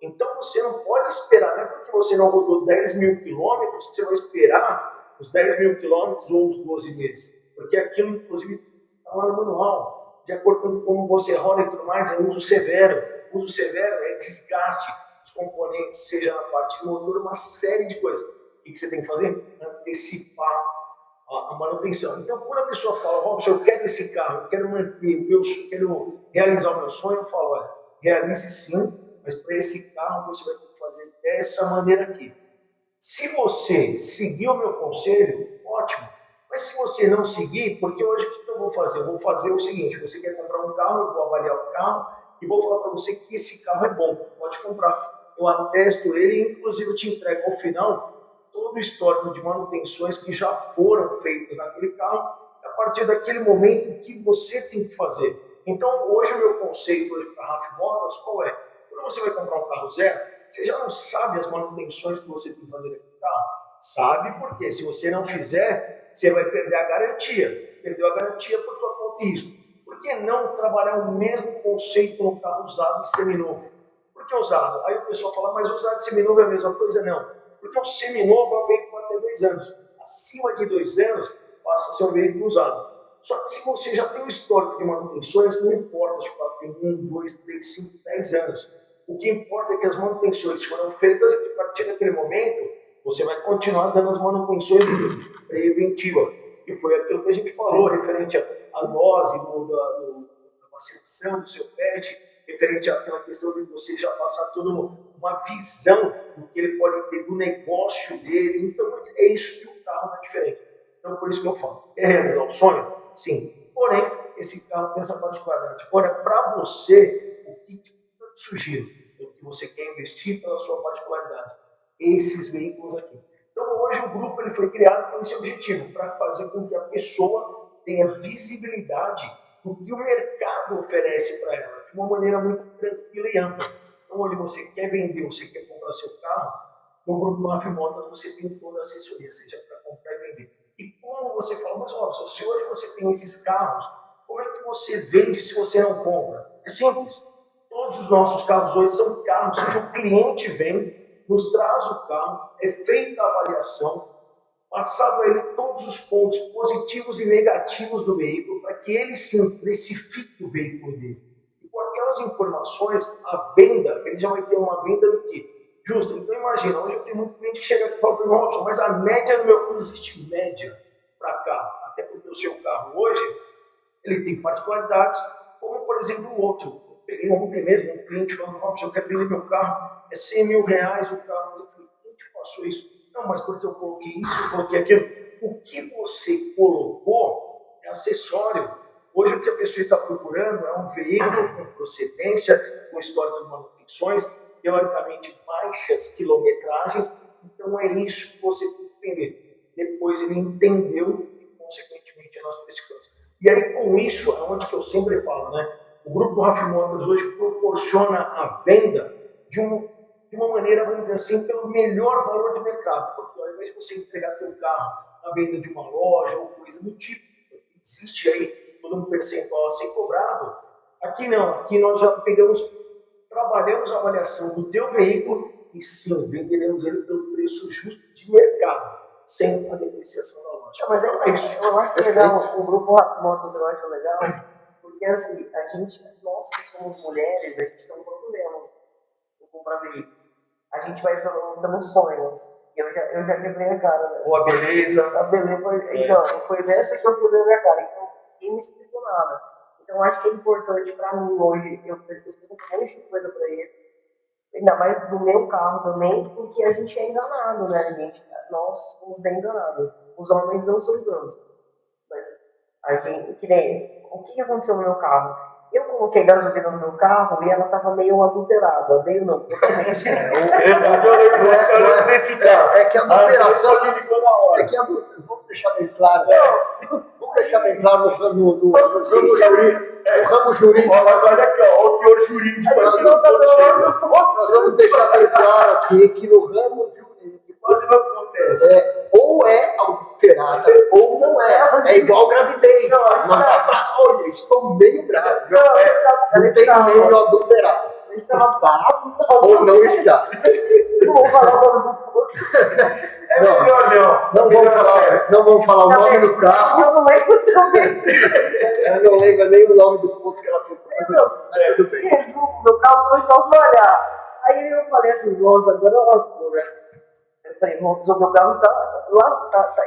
Então você não pode esperar, não é porque você não rodou 10 mil quilômetros que você vai esperar os 10 mil quilômetros ou os 12 meses. Porque aquilo, inclusive, está lá no manual. De acordo com como você roda e tudo mais, é uso severo. Uso severo é desgaste dos componentes, seja na parte do motor, uma série de coisas. O que você tem que fazer? Antecipar a manutenção. Então, quando a pessoa fala, Robson, eu quero esse carro, eu quero manter, eu quero realizar o meu sonho, eu falo, olha, realize sim, mas para esse carro você vai ter que fazer dessa maneira aqui. Se você seguir o meu conselho, ótimo. Mas se você não seguir, porque hoje o que eu vou fazer? Eu vou fazer o seguinte, você quer comprar um carro, eu vou avaliar o carro e vou falar para você que esse carro é bom, pode comprar. Eu atesto ele e inclusive eu te entrego ao final todo o histórico de manutenções que já foram feitas naquele carro, a partir daquele momento o que você tem que fazer. Então, hoje o meu conceito para a RAF Motos, qual é? Quando você vai comprar um carro zero, você já não sabe as manutenções que você tem que fazer naquele carro. Sabe por quê? Se você não fizer, você vai perder a garantia. Perdeu a garantia por tua conta e risco. Por que não trabalhar o mesmo conceito no carro usado e seminovo? Por que usado? Aí o pessoal fala, mas usado e seminovo é a mesma coisa? Não. Porque o seminovo é um veículo até 2 anos. Acima de 2 anos, passa a ser um veículo usado. Só que se você já tem um histórico de manutenções, não importa se o carro tem 1, 2, 3, 5, 10 anos. O que importa é que as manutenções foram feitas e que a partir daquele momento, você vai continuar dando as manutenções preventivas. Que foi aquilo que a gente falou, referente à dose da vacinação do seu pet, referente àquela questão de você já passar toda uma visão do que ele pode ter do negócio dele. Então, é isso que o carro é diferente. Então, por isso que eu falo, quer realizar o sonho? Sim. Porém, esse carro tem essa particularidade. Agora, para você, o que eu sugiro? O que você quer investir pela sua particularidade? Esses veículos aqui. Então, hoje o grupo ele foi criado com esse objetivo, para fazer com que a pessoa tenha visibilidade do que o mercado oferece para ela, de uma maneira muito tranquila e ampla. Então, hoje você quer vender, você quer comprar seu carro, no grupo RAF Motos você tem toda a assessoria, seja para comprar e vender. E como você fala, mas Robson, se hoje você tem esses carros, como é que você vende se você não compra? É simples. Todos os nossos carros hoje são carros que o cliente vem, nos traz o carro, é feita a avaliação, passado a ele todos os pontos positivos e negativos do veículo, para que ele sim precifique o veículo dele. E com aquelas informações, a venda, ele já vai ter uma venda do quê? Justa. Então imagina, hoje eu tenho muito cliente que chega aqui e fala, Robson, mas a média no meu... Não existe média para carro. Até porque o seu carro hoje, ele tem particularidades, como por exemplo o outro. Eu peguei ontem mesmo um cliente falando, Robson, eu quero vender meu carro, é 100 mil reais o carro. Mas eu falei, quem te passou isso? Não, mas porque eu coloquei isso, eu coloquei aquilo. O que você colocou é acessório. Hoje o que a pessoa está procurando é um veículo com procedência, com história de manutenções, teoricamente baixas quilometragens. Então é isso que você tem que entender. Depois ele entendeu e consequentemente nós precificamos. E aí com isso, é onde que eu sempre falo, né? O grupo RAF Motors hoje proporciona a venda de uma maneira, vamos dizer assim, pelo melhor valor de mercado. Porque ao invés de você entregar teu carro na venda de uma loja ou coisa do tipo, existe aí todo um percentual a ser cobrado. Aqui não, aqui nós já trabalhamos a avaliação do teu veículo e sim, venderemos ele pelo preço justo de mercado, sem a depreciação da loja. Mas eu acho legal, o grupo RAF Motors eu acho legal, porque assim, nós que somos mulheres, a gente tem um problema em comprar veículo. A gente vai dando sonho. Eu já quebrei a cara. Né? Ou a beleza. A beleza foi, então, foi nessa que eu quebrei a minha cara. Então, ninguém me explicou nada. Então, acho que é importante para mim hoje. Eu tenho um monte de coisa para ele. Ainda mais do meu carro também, porque a gente é enganado, né, gente? Nós somos bem enganados. Os homens não são enganos. Mas a gente, que nem, o que aconteceu no meu carro? Eu coloquei gasolina no meu carro e ela estava meio adulterada. Meio não, totalmente. É que a adulteração. Vamos deixar bem claro. Vamos deixar bem claro no ramo jurídico. Mas olha aqui, ó, o teor jurídico. Nós vamos deixar bem claro aqui que no ramo jurídico quase não acontece. Ou é adulterada ou não é. É igual gravidez. Não dá pra, olha, estou meio grávida. Não tem meio adulterado. Está ou não está. Não vou falar o nome do posto. É melhor não. Não vamos falar o nome do carro. Eu não lembro também. Eu não lembro nem o nome do posto que ela comprou. Resumo, meu carro começou a falhar. Aí eu falei assim, nossa, agora lascou, né? Eu falei, meu carro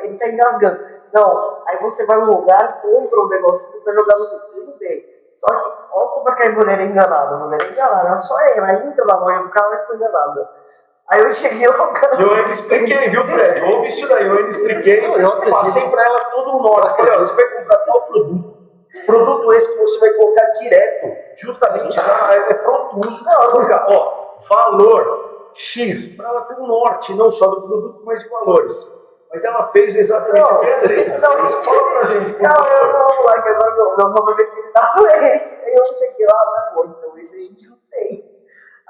ele está engasgando. Não, aí você vai num lugar, compra um negocinho para jogar no seu tudo bem. Só que, olha como é que a mulher é enganada. A mulher é enganada, ela só ela entra na loja do carro e foi enganada. Aí eu cheguei lá, cara. Eu ainda expliquei, viu, Fred? Ouve isso daí, eu ainda expliquei. Eu passei para ela todo o norte. Falei, ó, você vai comprar tal produto. Produto esse que você vai colocar direto, justamente é pronto uso. Ó, valor X, para ela ter um norte, não só do produto, mas de valores. Mas ela fez exatamente o que a Andressa. Fala pra gente, por favor. Não, lá que agora meu nome veterinário é esse. Aí eu cheguei lá, né, então esse a gente não tem.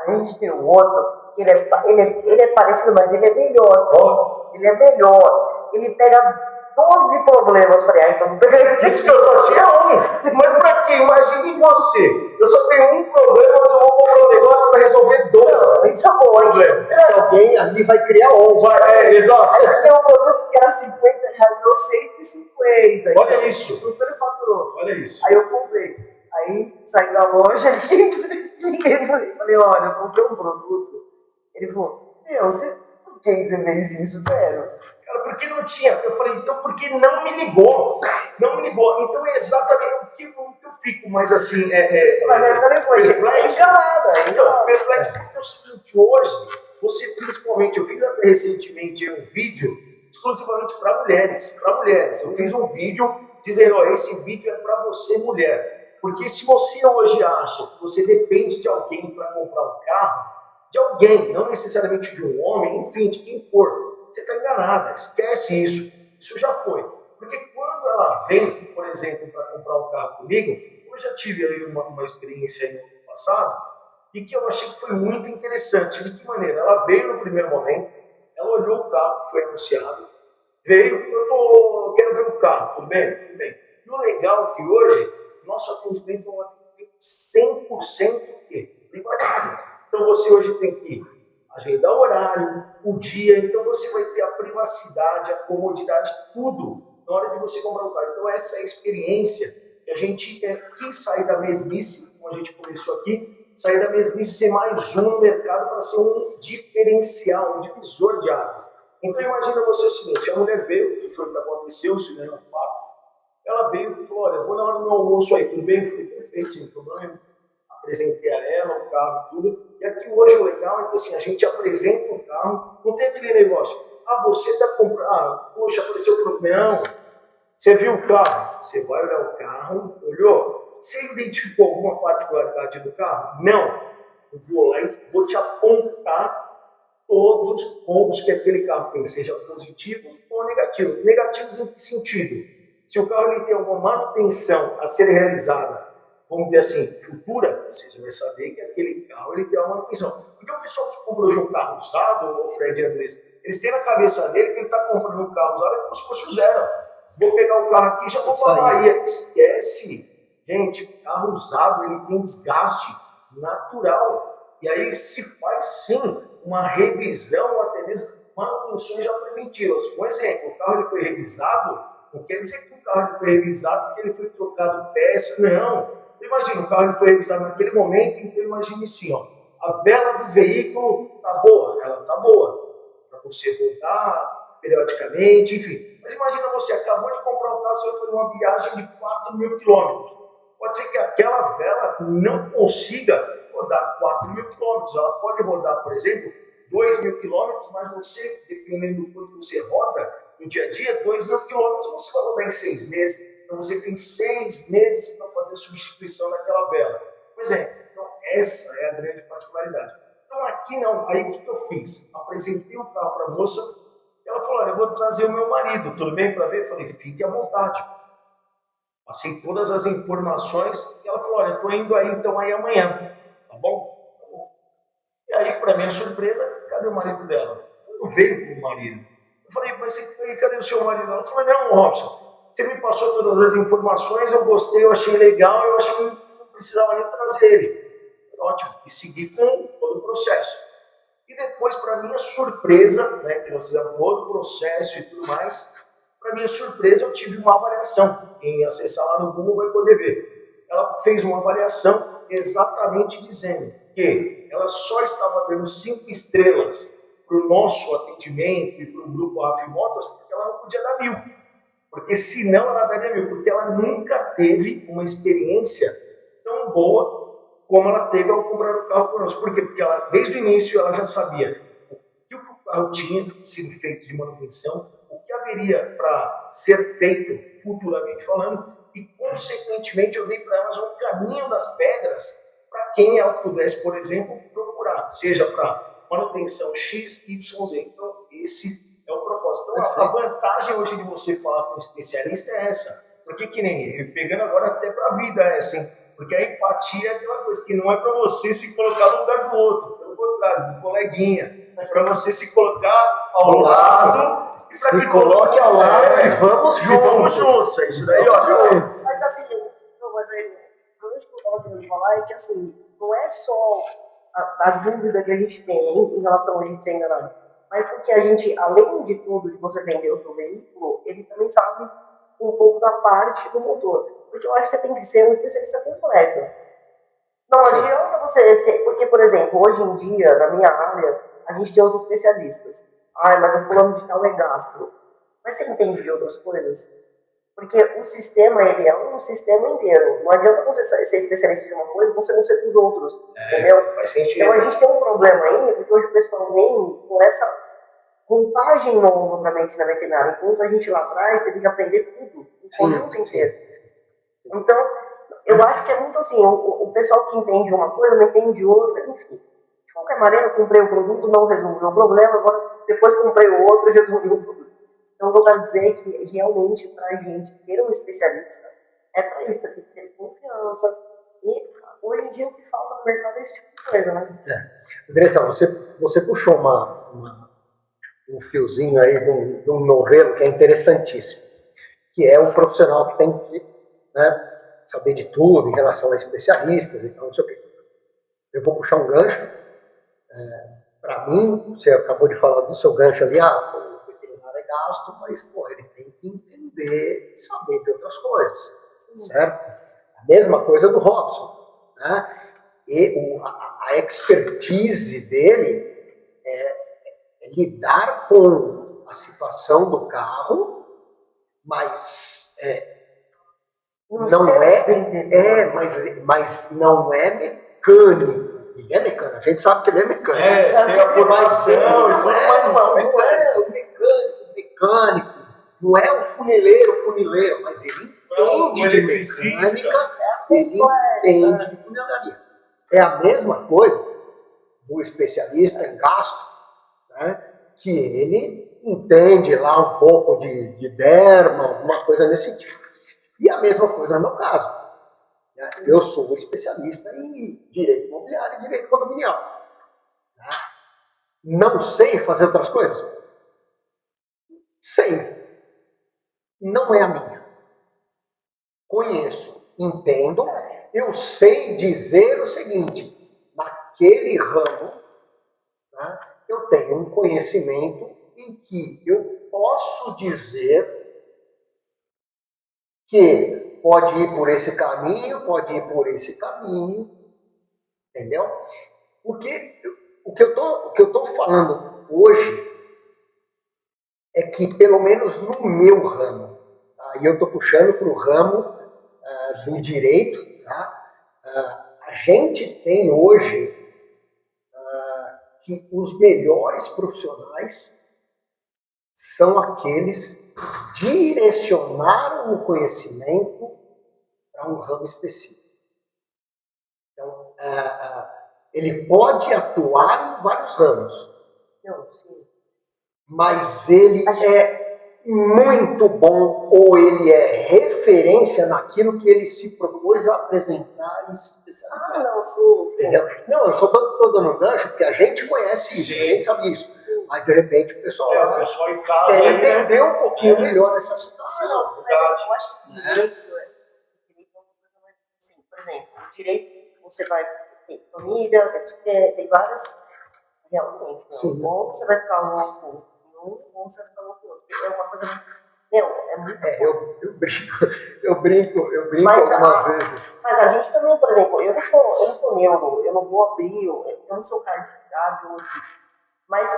A gente tem um outro, que ele é parecido, mas ele é melhor. Oh. Ele é melhor. Ele pega 12 problemas. Falei, então isso que eu só tinha um. Mas pra quê? Imagine você. Eu só tenho um problema, mas eu vou comprar um negócio para resolver 12. Isso é bom. Alguém ali vai criar 11. Exato. Aí tem um produto que era 50 reais, deu 150. Olha então, isso. Super faturou. Olha isso. Aí eu comprei. Aí saí da loja, liguei falei, olha, eu comprei um produto. Ele falou, por que você fez isso? Sério? Cara, porque não tinha. Eu falei, então porque não me ligou. Não me ligou. Então é exatamente o que eu fico mais assim. Mas ela foi enganada. Então, perplexo porque é o seguinte, hoje, você principalmente, eu fiz até recentemente um vídeo exclusivamente para mulheres. Para mulheres. Eu fiz um vídeo dizendo, ó, esse vídeo é para você, mulher. Porque se você hoje acha que você depende de alguém para comprar um carro, de alguém, não necessariamente de um homem, enfim, de quem for, você está enganada, esquece isso. Isso já foi. Porque quando ela vem, por exemplo, para comprar um carro comigo, eu já tive aí uma experiência aí no passado, e que eu achei que foi muito interessante. De que maneira? Ela veio no primeiro momento, ela olhou o carro que foi anunciado, veio, eu quero ver o carro, tudo bem? Tudo bem. E o legal é que hoje nosso atendimento é um atendimento 100% privativo. Então você hoje tem que agendar o horário, o dia, então você vai ter a privacidade, a comodidade, tudo na hora de você comprar um carro. Então essa é a experiência que a gente quis sair da mesmice, como a gente começou aqui, sair da mesmice, ser mais um no mercado para ser um diferencial, um divisor de águas. Então imagina você o seguinte, a mulher veio, que foi o que aconteceu, isso não é um fato, ela veio e falou, olha, eu vou na hora do meu almoço aí, tudo bem? Eu falei, perfeito, sem problema. Apresentei a ela, o carro e tudo. E aqui hoje o legal é que assim, a gente apresenta o carro, não tem aquele negócio, você está comprando, poxa, apareceu o problema. Não, você viu o carro? Você vai olhar o carro, olhou? Você identificou alguma particularidade do carro? Não. Eu vou lá e vou te apontar todos os pontos que aquele carro tem, seja positivos ou negativos. Negativos em que sentido? Se o carro ele tem alguma manutenção a ser realizada, vamos dizer assim, futura, você vai saber que aquele carro ele tem uma manutenção. Porque o pessoal que comprou um carro usado, o Fred e Andrés, eles têm na cabeça dele que ele está comprando um carro usado como se fosse o zero. Vou pegar o carro aqui e já vou para a Bahia. Esquece. Gente, carro usado ele tem desgaste natural. E aí se faz sim uma revisão, até mesmo manutenções já preventivas. Por exemplo, o carro ele foi revisado, não quer dizer que o carro ele foi revisado porque ele foi trocado peça, não. Imagina, o carro ele foi revisado naquele momento, então imagine assim, ó, a vela do veículo está boa, ela está boa, para você rodar periodicamente, enfim. Mas imagina você, acabou de comprar um carro, você vai fazer uma viagem de 4.000 quilômetros. Pode ser que aquela vela não consiga rodar 4.000 quilômetros, ela pode rodar, por exemplo, 2.000 quilômetros, mas você, dependendo do quanto você roda no dia a dia, 2.000 quilômetros você vai rodar em 6 meses. Então você tem 6 meses para fazer a substituição daquela vela. Pois é, então essa é a grande particularidade. Então aqui não, aí o que eu fiz? Apresentei o carro para a moça, ela falou, olha, eu vou trazer o meu marido, tudo bem para ver? Eu falei, fique à vontade. Passei todas as informações e ela falou, olha, estou indo aí então aí amanhã, tá bom? Tá bom. E aí, para minha surpresa, cadê o marido dela? Eu não veio com o marido. Eu falei, mas cadê o seu marido? Ela falou, não, Robson, você me passou todas as informações, eu gostei, eu achei legal, eu achei que não precisava nem trazer ele. Ótimo, e segui com todo o processo. E depois, para minha surpresa, né, que nós fizemos todo o processo e tudo mais, para minha surpresa, eu tive uma avaliação. Quem acessar lá no Google vai poder ver. Ela fez uma avaliação exatamente dizendo que ela só estava dando 5 estrelas para o nosso atendimento e para o grupo RAF Motos porque ela não podia dar 1.000. Porque senão ela daria 1.000, porque ela nunca teve uma experiência tão boa como ela teve ao comprar o carro conosco. Por quê? Porque ela, desde o início ela já sabia o que o carro tinha sido feito de manutenção, o que haveria para ser feito futuramente falando, e consequentemente eu dei para ela já um caminho das pedras para quem ela pudesse, por exemplo, procurar, seja para manutenção X, Y, Z. Então esse é o propósito. Então, a vantagem hoje de você falar com um especialista é essa. Porque que nem pegando agora até para a vida é assim. Porque a empatia é aquela coisa que não é para você se colocar no lugar do outro, pelo contrário, do coleguinha. É para você se colocar ao lado e para que coloque ao lado e vamos juntos. Vamos juntos. É isso daí, ó. Mas assim, o que eu estava querendo falar é que assim, não é só a dúvida que a gente tem em relação a gente ser enganado. Mas porque a gente, além de tudo, de você vender o seu veículo, ele também sabe um pouco da parte do motor. Porque eu acho que você tem que ser um especialista completo. Não adianta você ser... Porque, por exemplo, hoje em dia, na minha área, a gente tem os especialistas. Mas o fulano de tal é gastro. Mas você entende de outras coisas? Porque o sistema, ele é um sistema inteiro. Não adianta você ser especialista de uma coisa e você não ser dos outros. Entendeu? Faz sentido. Então a gente tem um problema aí, porque hoje o pessoal vem com essa roupagem nova para a medicina veterinária, enquanto a gente lá atrás teve que aprender tudo, o conjunto inteiro. Então, eu acho que é muito assim, o pessoal que entende uma coisa não entende outra, enfim. De qualquer maneira, eu comprei o produto, não resolveu o problema, agora depois comprei o outro e resolveu o problema. Então, eu vou dizer que realmente para a gente ter um especialista é para isso, para ter confiança. E hoje em dia o que falta no mercado é esse tipo de coisa, né? Andressa, você puxou um fiozinho aí de um novelo que é interessantíssimo, que é o profissional que tem que, né, saber de tudo em relação a especialistas, então não sei o quê. Eu vou puxar um gancho. Para mim, você acabou de falar do seu gancho ali, o veterinário é gasto, mas pô, ele tem que entender e saber de outras coisas, certo? A mesma coisa do Robson, né? E a expertise dele é lidar com a situação do carro, mas mas não é mecânico. Ele é mecânico, a gente sabe que ele é mecânico. Tem a formação, não é o mecânico, não é o funileiro, mas ele entende de mecânica, ele entende de funilaria. É a mesma coisa do especialista em gasto, né, que ele entende lá um pouco de derma, alguma coisa nesse sentido. E a mesma coisa no meu caso. Eu sou especialista em direito imobiliário e direito condominial. Não sei fazer outras coisas? Sei. Não é a minha. Conheço, entendo. Eu sei dizer o seguinte: naquele ramo, né, eu tenho um conhecimento em que eu posso dizer que pode ir por esse caminho, pode ir por esse caminho, entendeu? Porque o que eu estou falando hoje é que, pelo menos no meu ramo, tá? E eu estou puxando para o ramo do direito, tá? A gente tem hoje que os melhores profissionais são aqueles que direcionaram o conhecimento para um ramo específico. Então, ele pode atuar em vários ramos, mas ele é muito bom ou ele é referência naquilo que ele se propôs a apresentar e se especializar. Entendeu? Não, eu só estou dando gancho porque a gente conhece isso, a gente sabe isso. Sim. Mas de repente o pessoal em casa quer entender um pouquinho melhor essa situação. Mas eu acho que o direito é uma coisa mais assim. Por exemplo, o direito você vai ter família, tem várias realmente. Ou você vai ficar louco ou você vai ficar louco outro. É uma coisa eu brinco algumas vezes. Mas a gente também, por exemplo, eu não sou neuro, eu não vou abrir, eu não sou cardiologista. Mas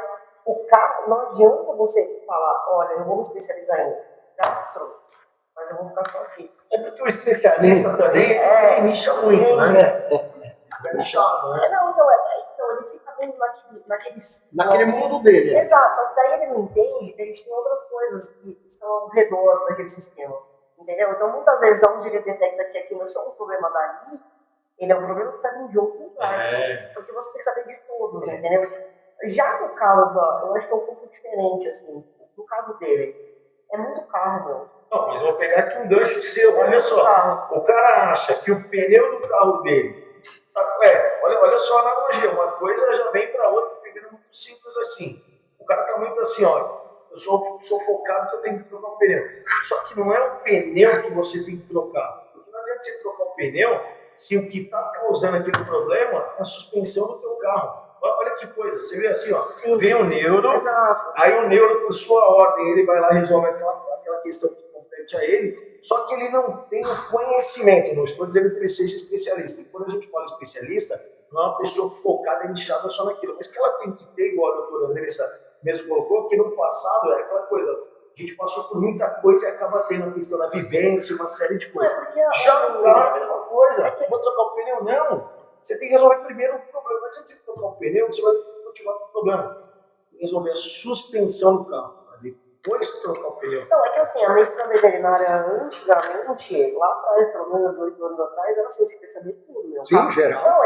o carro, não adianta você falar, olha, eu vou me especializar em gastro, mas eu vou ficar só aqui. É porque o especialista também nicha muito, né? Então ele fica vendo naquele mundo dele. Exato, daí ele não entende que a gente tem outras coisas que estão ao redor daquele sistema, entendeu? Então muitas vezes onde ele detecta que aquilo é só um problema dali, ele é um problema que está em jogo lugar, porque você tem que saber de todos, entendeu? Já no caso eu acho que é um pouco diferente, assim, no caso dele, é muito carro, meu. Não, mas eu vou pegar aqui um gancho seu, olha só, o cara acha que o pneu do carro dele olha só a analogia, uma coisa já vem para outra, pegando muito simples assim. O cara tá muito assim, ó, eu sou focado que eu tenho que trocar o pneu. Só que não é o pneu que você tem que trocar. Porque não adianta você trocar o pneu se o que está causando aquele problema é a suspensão do teu carro. Olha que coisa, você vê assim, ó, vem o neuro, aí o neuro, por sua ordem, ele vai lá e resolve aquela questão que compete a ele. Só que ele não tem o conhecimento, não estou dizendo que ele seja especialista. E quando a gente fala especialista, não é uma pessoa focada e nichada só naquilo, mas que ela tem que ter, igual a doutora Andressa mesmo colocou, que no passado é aquela coisa, a gente passou por muita coisa e acaba tendo a questão da vivência, uma série de coisas. Já no carro é a mesma coisa, vou trocar o pneu, não. Você tem que resolver primeiro o problema. Mas antes de trocar o pneu, você vai continuar com o problema. Tem que resolver a suspensão do carro. Depois de trocar o pneu. Não, é que assim, a medicina veterinária antigamente, lá atrás, pelo menos 8 anos atrás, era assim, você quer saber tudo, meu. Sim, geral. Não,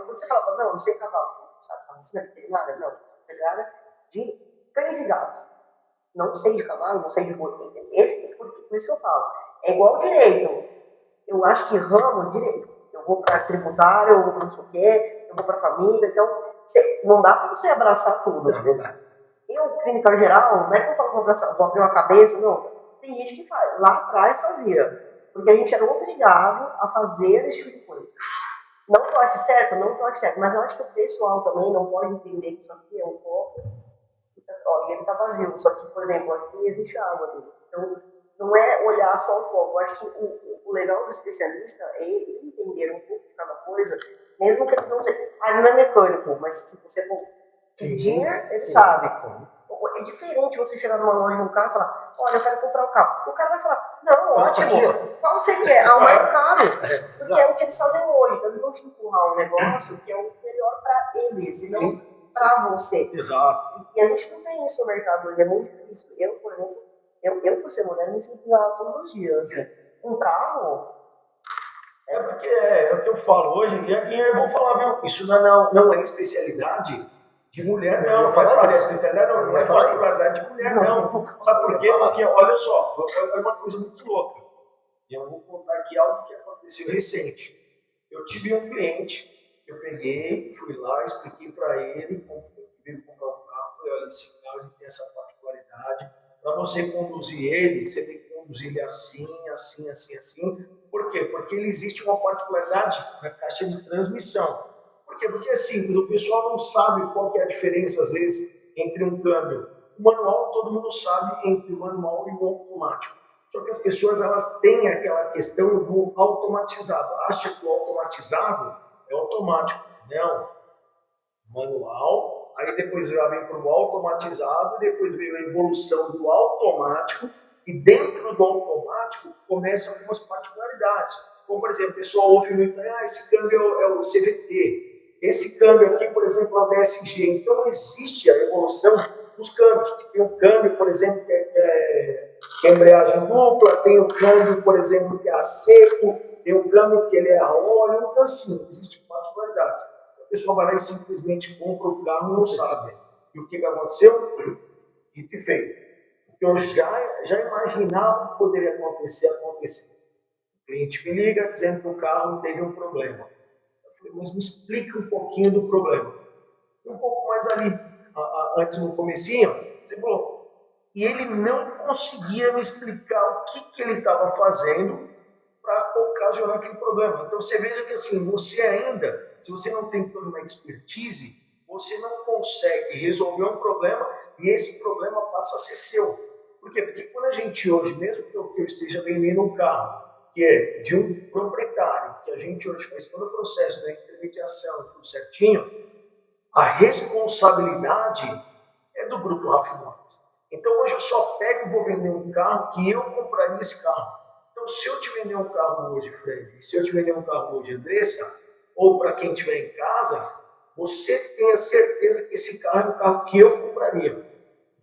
quando você falava, não sei cavalo, sabe, a medicina veterinária, não, veterinária de cães e gatos. Não sei de cavalo, não sei de boi. Por isso que eu falo. É igual direito. Eu acho que ramo direito. Eu vou para tributário, eu vou para não sei o quê, eu vou para família, então não dá para você abraçar tudo. Não dá. Eu, clínica geral, não é que eu falo que vou abrir uma cabeça, não. Tem gente que faz. Lá atrás fazia. Porque a gente era obrigado a fazer esse tipo de coisa. Não que eu ache certo, mas eu acho que o pessoal também não pode entender que isso aqui é um copo e ele está vazio. Só que, por exemplo, aqui existe água dentro. Então, não é olhar só o foco. Eu acho que o legal do especialista é ele entender um pouco de cada coisa, mesmo que ele não seja. Ele não é mecânico, mas se você for pedir, ele sabe. É diferente você chegar numa loja de um carro e falar: olha, eu quero comprar um carro. O cara vai falar: não, ótimo, qual você quer? O mais caro. Porque é o que eles fazem hoje. Então, eles vão te empurrar um negócio que é o melhor para eles, e não para você. Exato. E a gente não tem isso no mercado hoje, é muito difícil. Eu, por exemplo, eu por ser mulher, me sinto enganada todos os dias. Um carro. Porque é o que eu falo hoje, e eu vou falar, viu? Isso não é especialidade de mulher, não faz parte da especialidade, não é particularidade de mulher, não. Sabe por quê? Porque, olha só, é uma coisa muito louca. Eu vou contar aqui algo que aconteceu recente. Eu tive um cliente, eu peguei, fui lá, expliquei para ele como ele veio comprar um carro, falei: olha, esse carro ele tem essa particularidade, para você conduzir ele, você tem que conduzir ele assim, assim, assim, assim. Por quê? Porque ele existe uma particularidade na caixa de transmissão. Por quê? Porque é simples, o pessoal não sabe qual que é a diferença, às vezes, entre um câmbio. O manual, todo mundo sabe entre o manual e o automático. Só que as pessoas, elas têm aquela questão do automatizado. Acha que o automatizado é automático. Não. Manual, aí depois já vem para o automatizado, depois veio a evolução do automático, e dentro do automático começam algumas particularidades. Como, por exemplo, o pessoal ouve muito: esse câmbio é o CVT, esse câmbio aqui, por exemplo, é o DSG. Então, existe a evolução dos câmbios. Tem um câmbio, por exemplo, que é embreagem dupla, tem o câmbio, por exemplo, que é a seco, tem o câmbio que ele é a óleo. Então, assim, existem particularidades. A pessoa vai lá e simplesmente compra o carro e não sabe. E o que aconteceu? Dito e feito. O que eu já imaginava que poderia acontecer, aconteceu. O cliente me liga dizendo que o carro teve um problema. Eu falei: mas me explica um pouquinho do problema. E um pouco mais ali, antes no comecinho, você falou. E ele não conseguia me explicar o que ele estava fazendo para ocasionar aquele problema. Então você veja que assim, você ainda, se você não tem toda uma expertise, você não consegue resolver um problema e esse problema passa a ser seu. Por quê? Porque quando a gente hoje, mesmo que eu esteja vendendo um carro, que é de um proprietário, que a gente hoje faz todo o processo da intermediação, tudo certinho, a responsabilidade é do grupo RAF Motors. Então hoje eu só pego e vou vender um carro que eu compraria esse carro. Então, se eu te vender um carro hoje, Fred, se eu te vender um carro hoje, Andressa, ou para quem estiver em casa, você tenha certeza que esse carro é um carro que eu compraria.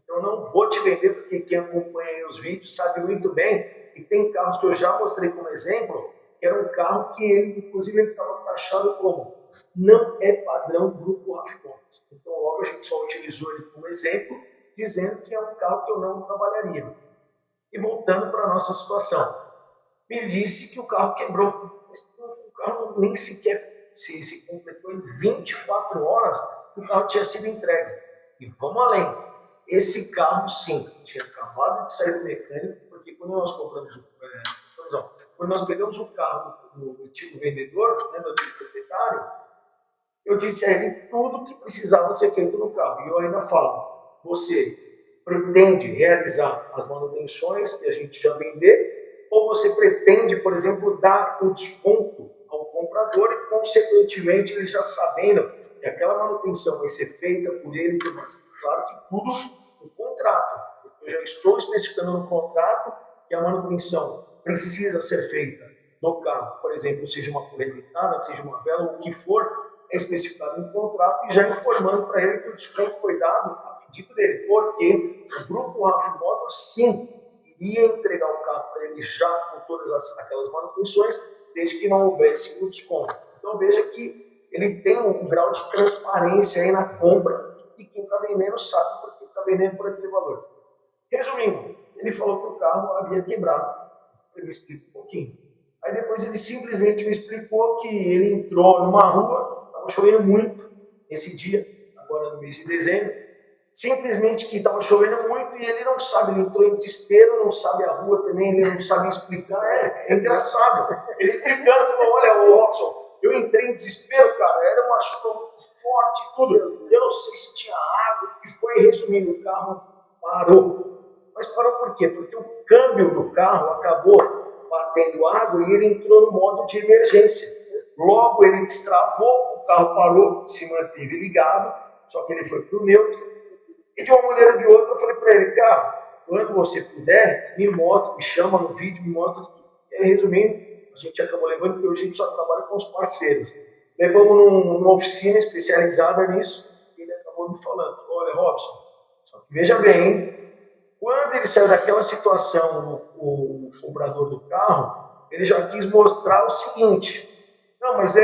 Então, eu não vou te vender, porque quem acompanha os vídeos sabe muito bem, e tem carros que eu já mostrei como exemplo, que era um carro que ele, inclusive, ele estava taxado como não é padrão grupo RAF Motors. Então, logo a gente só utilizou ele como exemplo, dizendo que é um carro que eu não trabalharia. E voltando para a nossa situação. Me disse que o carro quebrou. O carro nem sequer se completou em 24 horas, o carro tinha sido entregue. E vamos além. Esse carro, sim, tinha acabado de sair do mecânico, porque quando nós compramos quando nós pegamos o carro do antigo vendedor, do antigo proprietário, eu disse a ele tudo que precisava ser feito no carro. E eu ainda falo: você pretende realizar as manutenções que a gente já vender, ou você pretende, por exemplo, dar o desconto ao comprador e, consequentemente, ele já sabendo que aquela manutenção vai ser feita por ele e tudo mais. Claro que tudo no contrato. Eu já estou especificando no contrato que a manutenção precisa ser feita no carro. Por exemplo, seja uma correia, seja uma vela, o que for, é especificado no contrato e já informando para ele que o desconto foi dado a pedido dele. Porque o grupo RAF Motors, sim, iria entregar o carro para ele já com todas aquelas manutenções, desde que não houvesse o desconto. Então veja que ele tem um grau de transparência aí na compra, e quem está vendendo sabe porque está vendendo por aquele valor. Resumindo, ele falou que o carro havia quebrado. Eu me explico um pouquinho. Aí depois ele simplesmente me explicou que ele entrou numa rua, estava chovendo muito esse dia, agora no mês de dezembro, simplesmente que estava chovendo muito e ele não sabe, ele entrou em desespero, não sabe a rua também, ele não sabe explicar. É engraçado. Ele explicando, falou, olha, ô Robson, eu entrei em desespero, cara, era uma chuva muito forte e tudo. Eu não sei se tinha água, e foi resumindo, o carro parou. Mas parou por quê? Porque o câmbio do carro acabou batendo água e ele entrou no modo de emergência. Logo ele destravou, o carro parou, se manteve ligado, só que ele foi para o neutro. E de uma maneira ou de outra eu falei para ele, cara, quando você puder, me mostra, me chama no vídeo, me mostra tudo. E aí, resumindo, a gente acabou levando, porque hoje a gente só trabalha com os parceiros. Levamos numa oficina especializada nisso, e ele acabou me falando, olha, Robson, só que veja bem, hein? Quando ele saiu daquela situação, o comprador do carro, ele já quis mostrar o seguinte, não, mas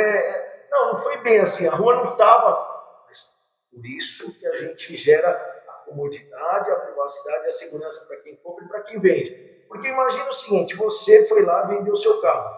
não foi bem assim, a rua não estava, mas por isso que a gente gera comodidade, a privacidade e a segurança para quem compra e para quem vende. Porque imagina o seguinte, você foi lá vender o seu carro.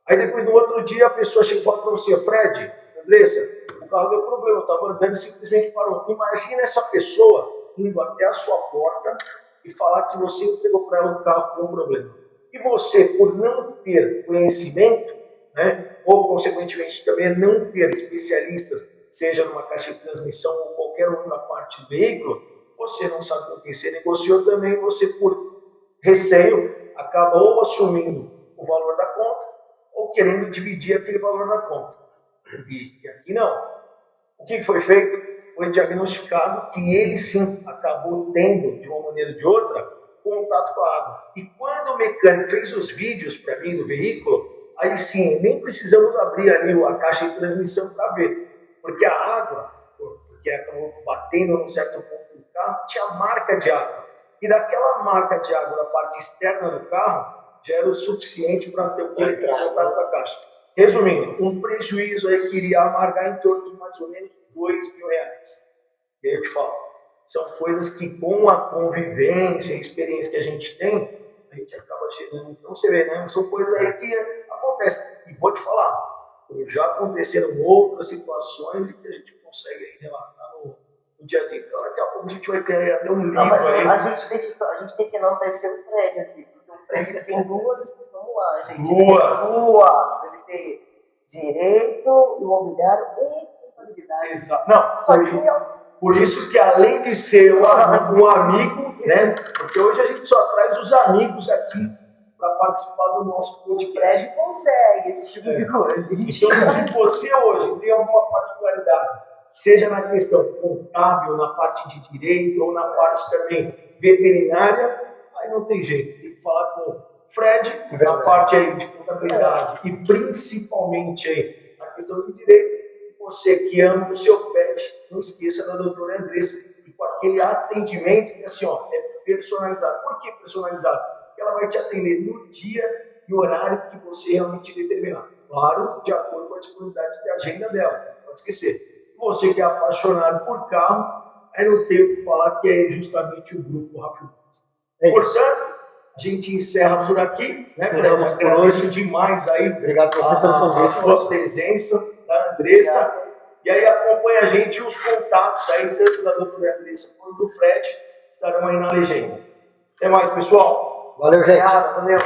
Aí depois, no outro dia, a pessoa chega e fala para você, Fred, Andressa, o carro deu problema, eu estava andando e simplesmente parou. Imagina essa pessoa indo até a sua porta e falar que você entregou para ela o carro com um problema. E você, por não ter conhecimento, né, ou consequentemente também não ter especialistas, seja numa caixa de transmissão ou qualquer outra parte do veículo, você não sabe com quem você negociou também, você por receio acaba ou assumindo o valor da conta ou querendo dividir aquele valor da conta. E aqui não. O que foi feito? Foi diagnosticado que ele sim acabou tendo, de uma maneira ou de outra, contato com a água. E quando o mecânico fez os vídeos para mim do veículo, aí sim, nem precisamos abrir ali a caixa de transmissão para ver. Porque a água, porque acabou batendo num certo ponto do carro, tinha marca de água. E daquela marca de água na parte externa do carro, já era o suficiente para ter o contato com a caixa. Resumindo, um prejuízo aí que iria amargar em torno de mais ou menos R$2.000. E aí eu te falo, são coisas que com a convivência, a experiência que a gente tem, a gente acaba chegando. Então você vê, né? São coisas aí que acontecem. E vou te falar, já aconteceram outras situações e que a gente consegue aí relatar no dia a dia. Então daqui a pouco a gente vai ter até um livro aí. A gente tem que enaltecer o Fred aqui, porque o Fred tem duas, vamos lá, gente. Duas. Ele tem direito imobiliário e contabilidade. Exato. Não, só que por isso que além de ser um amigo, né? Porque hoje a gente só traz os amigos aqui para participar do nosso podcast. O Fred consegue esse tipo de coisa. Então, se você hoje tem alguma particularidade, seja na questão contábil, na parte de direito ou na parte também veterinária, aí não tem jeito. Tem que falar com o Fred, na parte aí de contabilidade e principalmente aí na questão de direito. Você que ama o seu pet, não esqueça da doutora Andressa, e com aquele atendimento que assim, ó, é personalizado. Por que personalizado? Porque ela vai te atender no dia e horário que você realmente determinar. Claro, de acordo com a disponibilidade de agenda dela. Não pode esquecer. Você que é apaixonado por carro, aí não tem o que falar que é justamente o grupo Rafa Motos. Portanto, a gente encerra por aqui, né? Agradeço demais aí. Obrigado por você pelo convite. A sua presença, da Andressa. E aí acompanha a gente, os contatos aí, tanto da doutora Andressa quanto do Fred, estarão aí na legenda. Até mais, pessoal. Valeu, gente. Obrigado, valeu.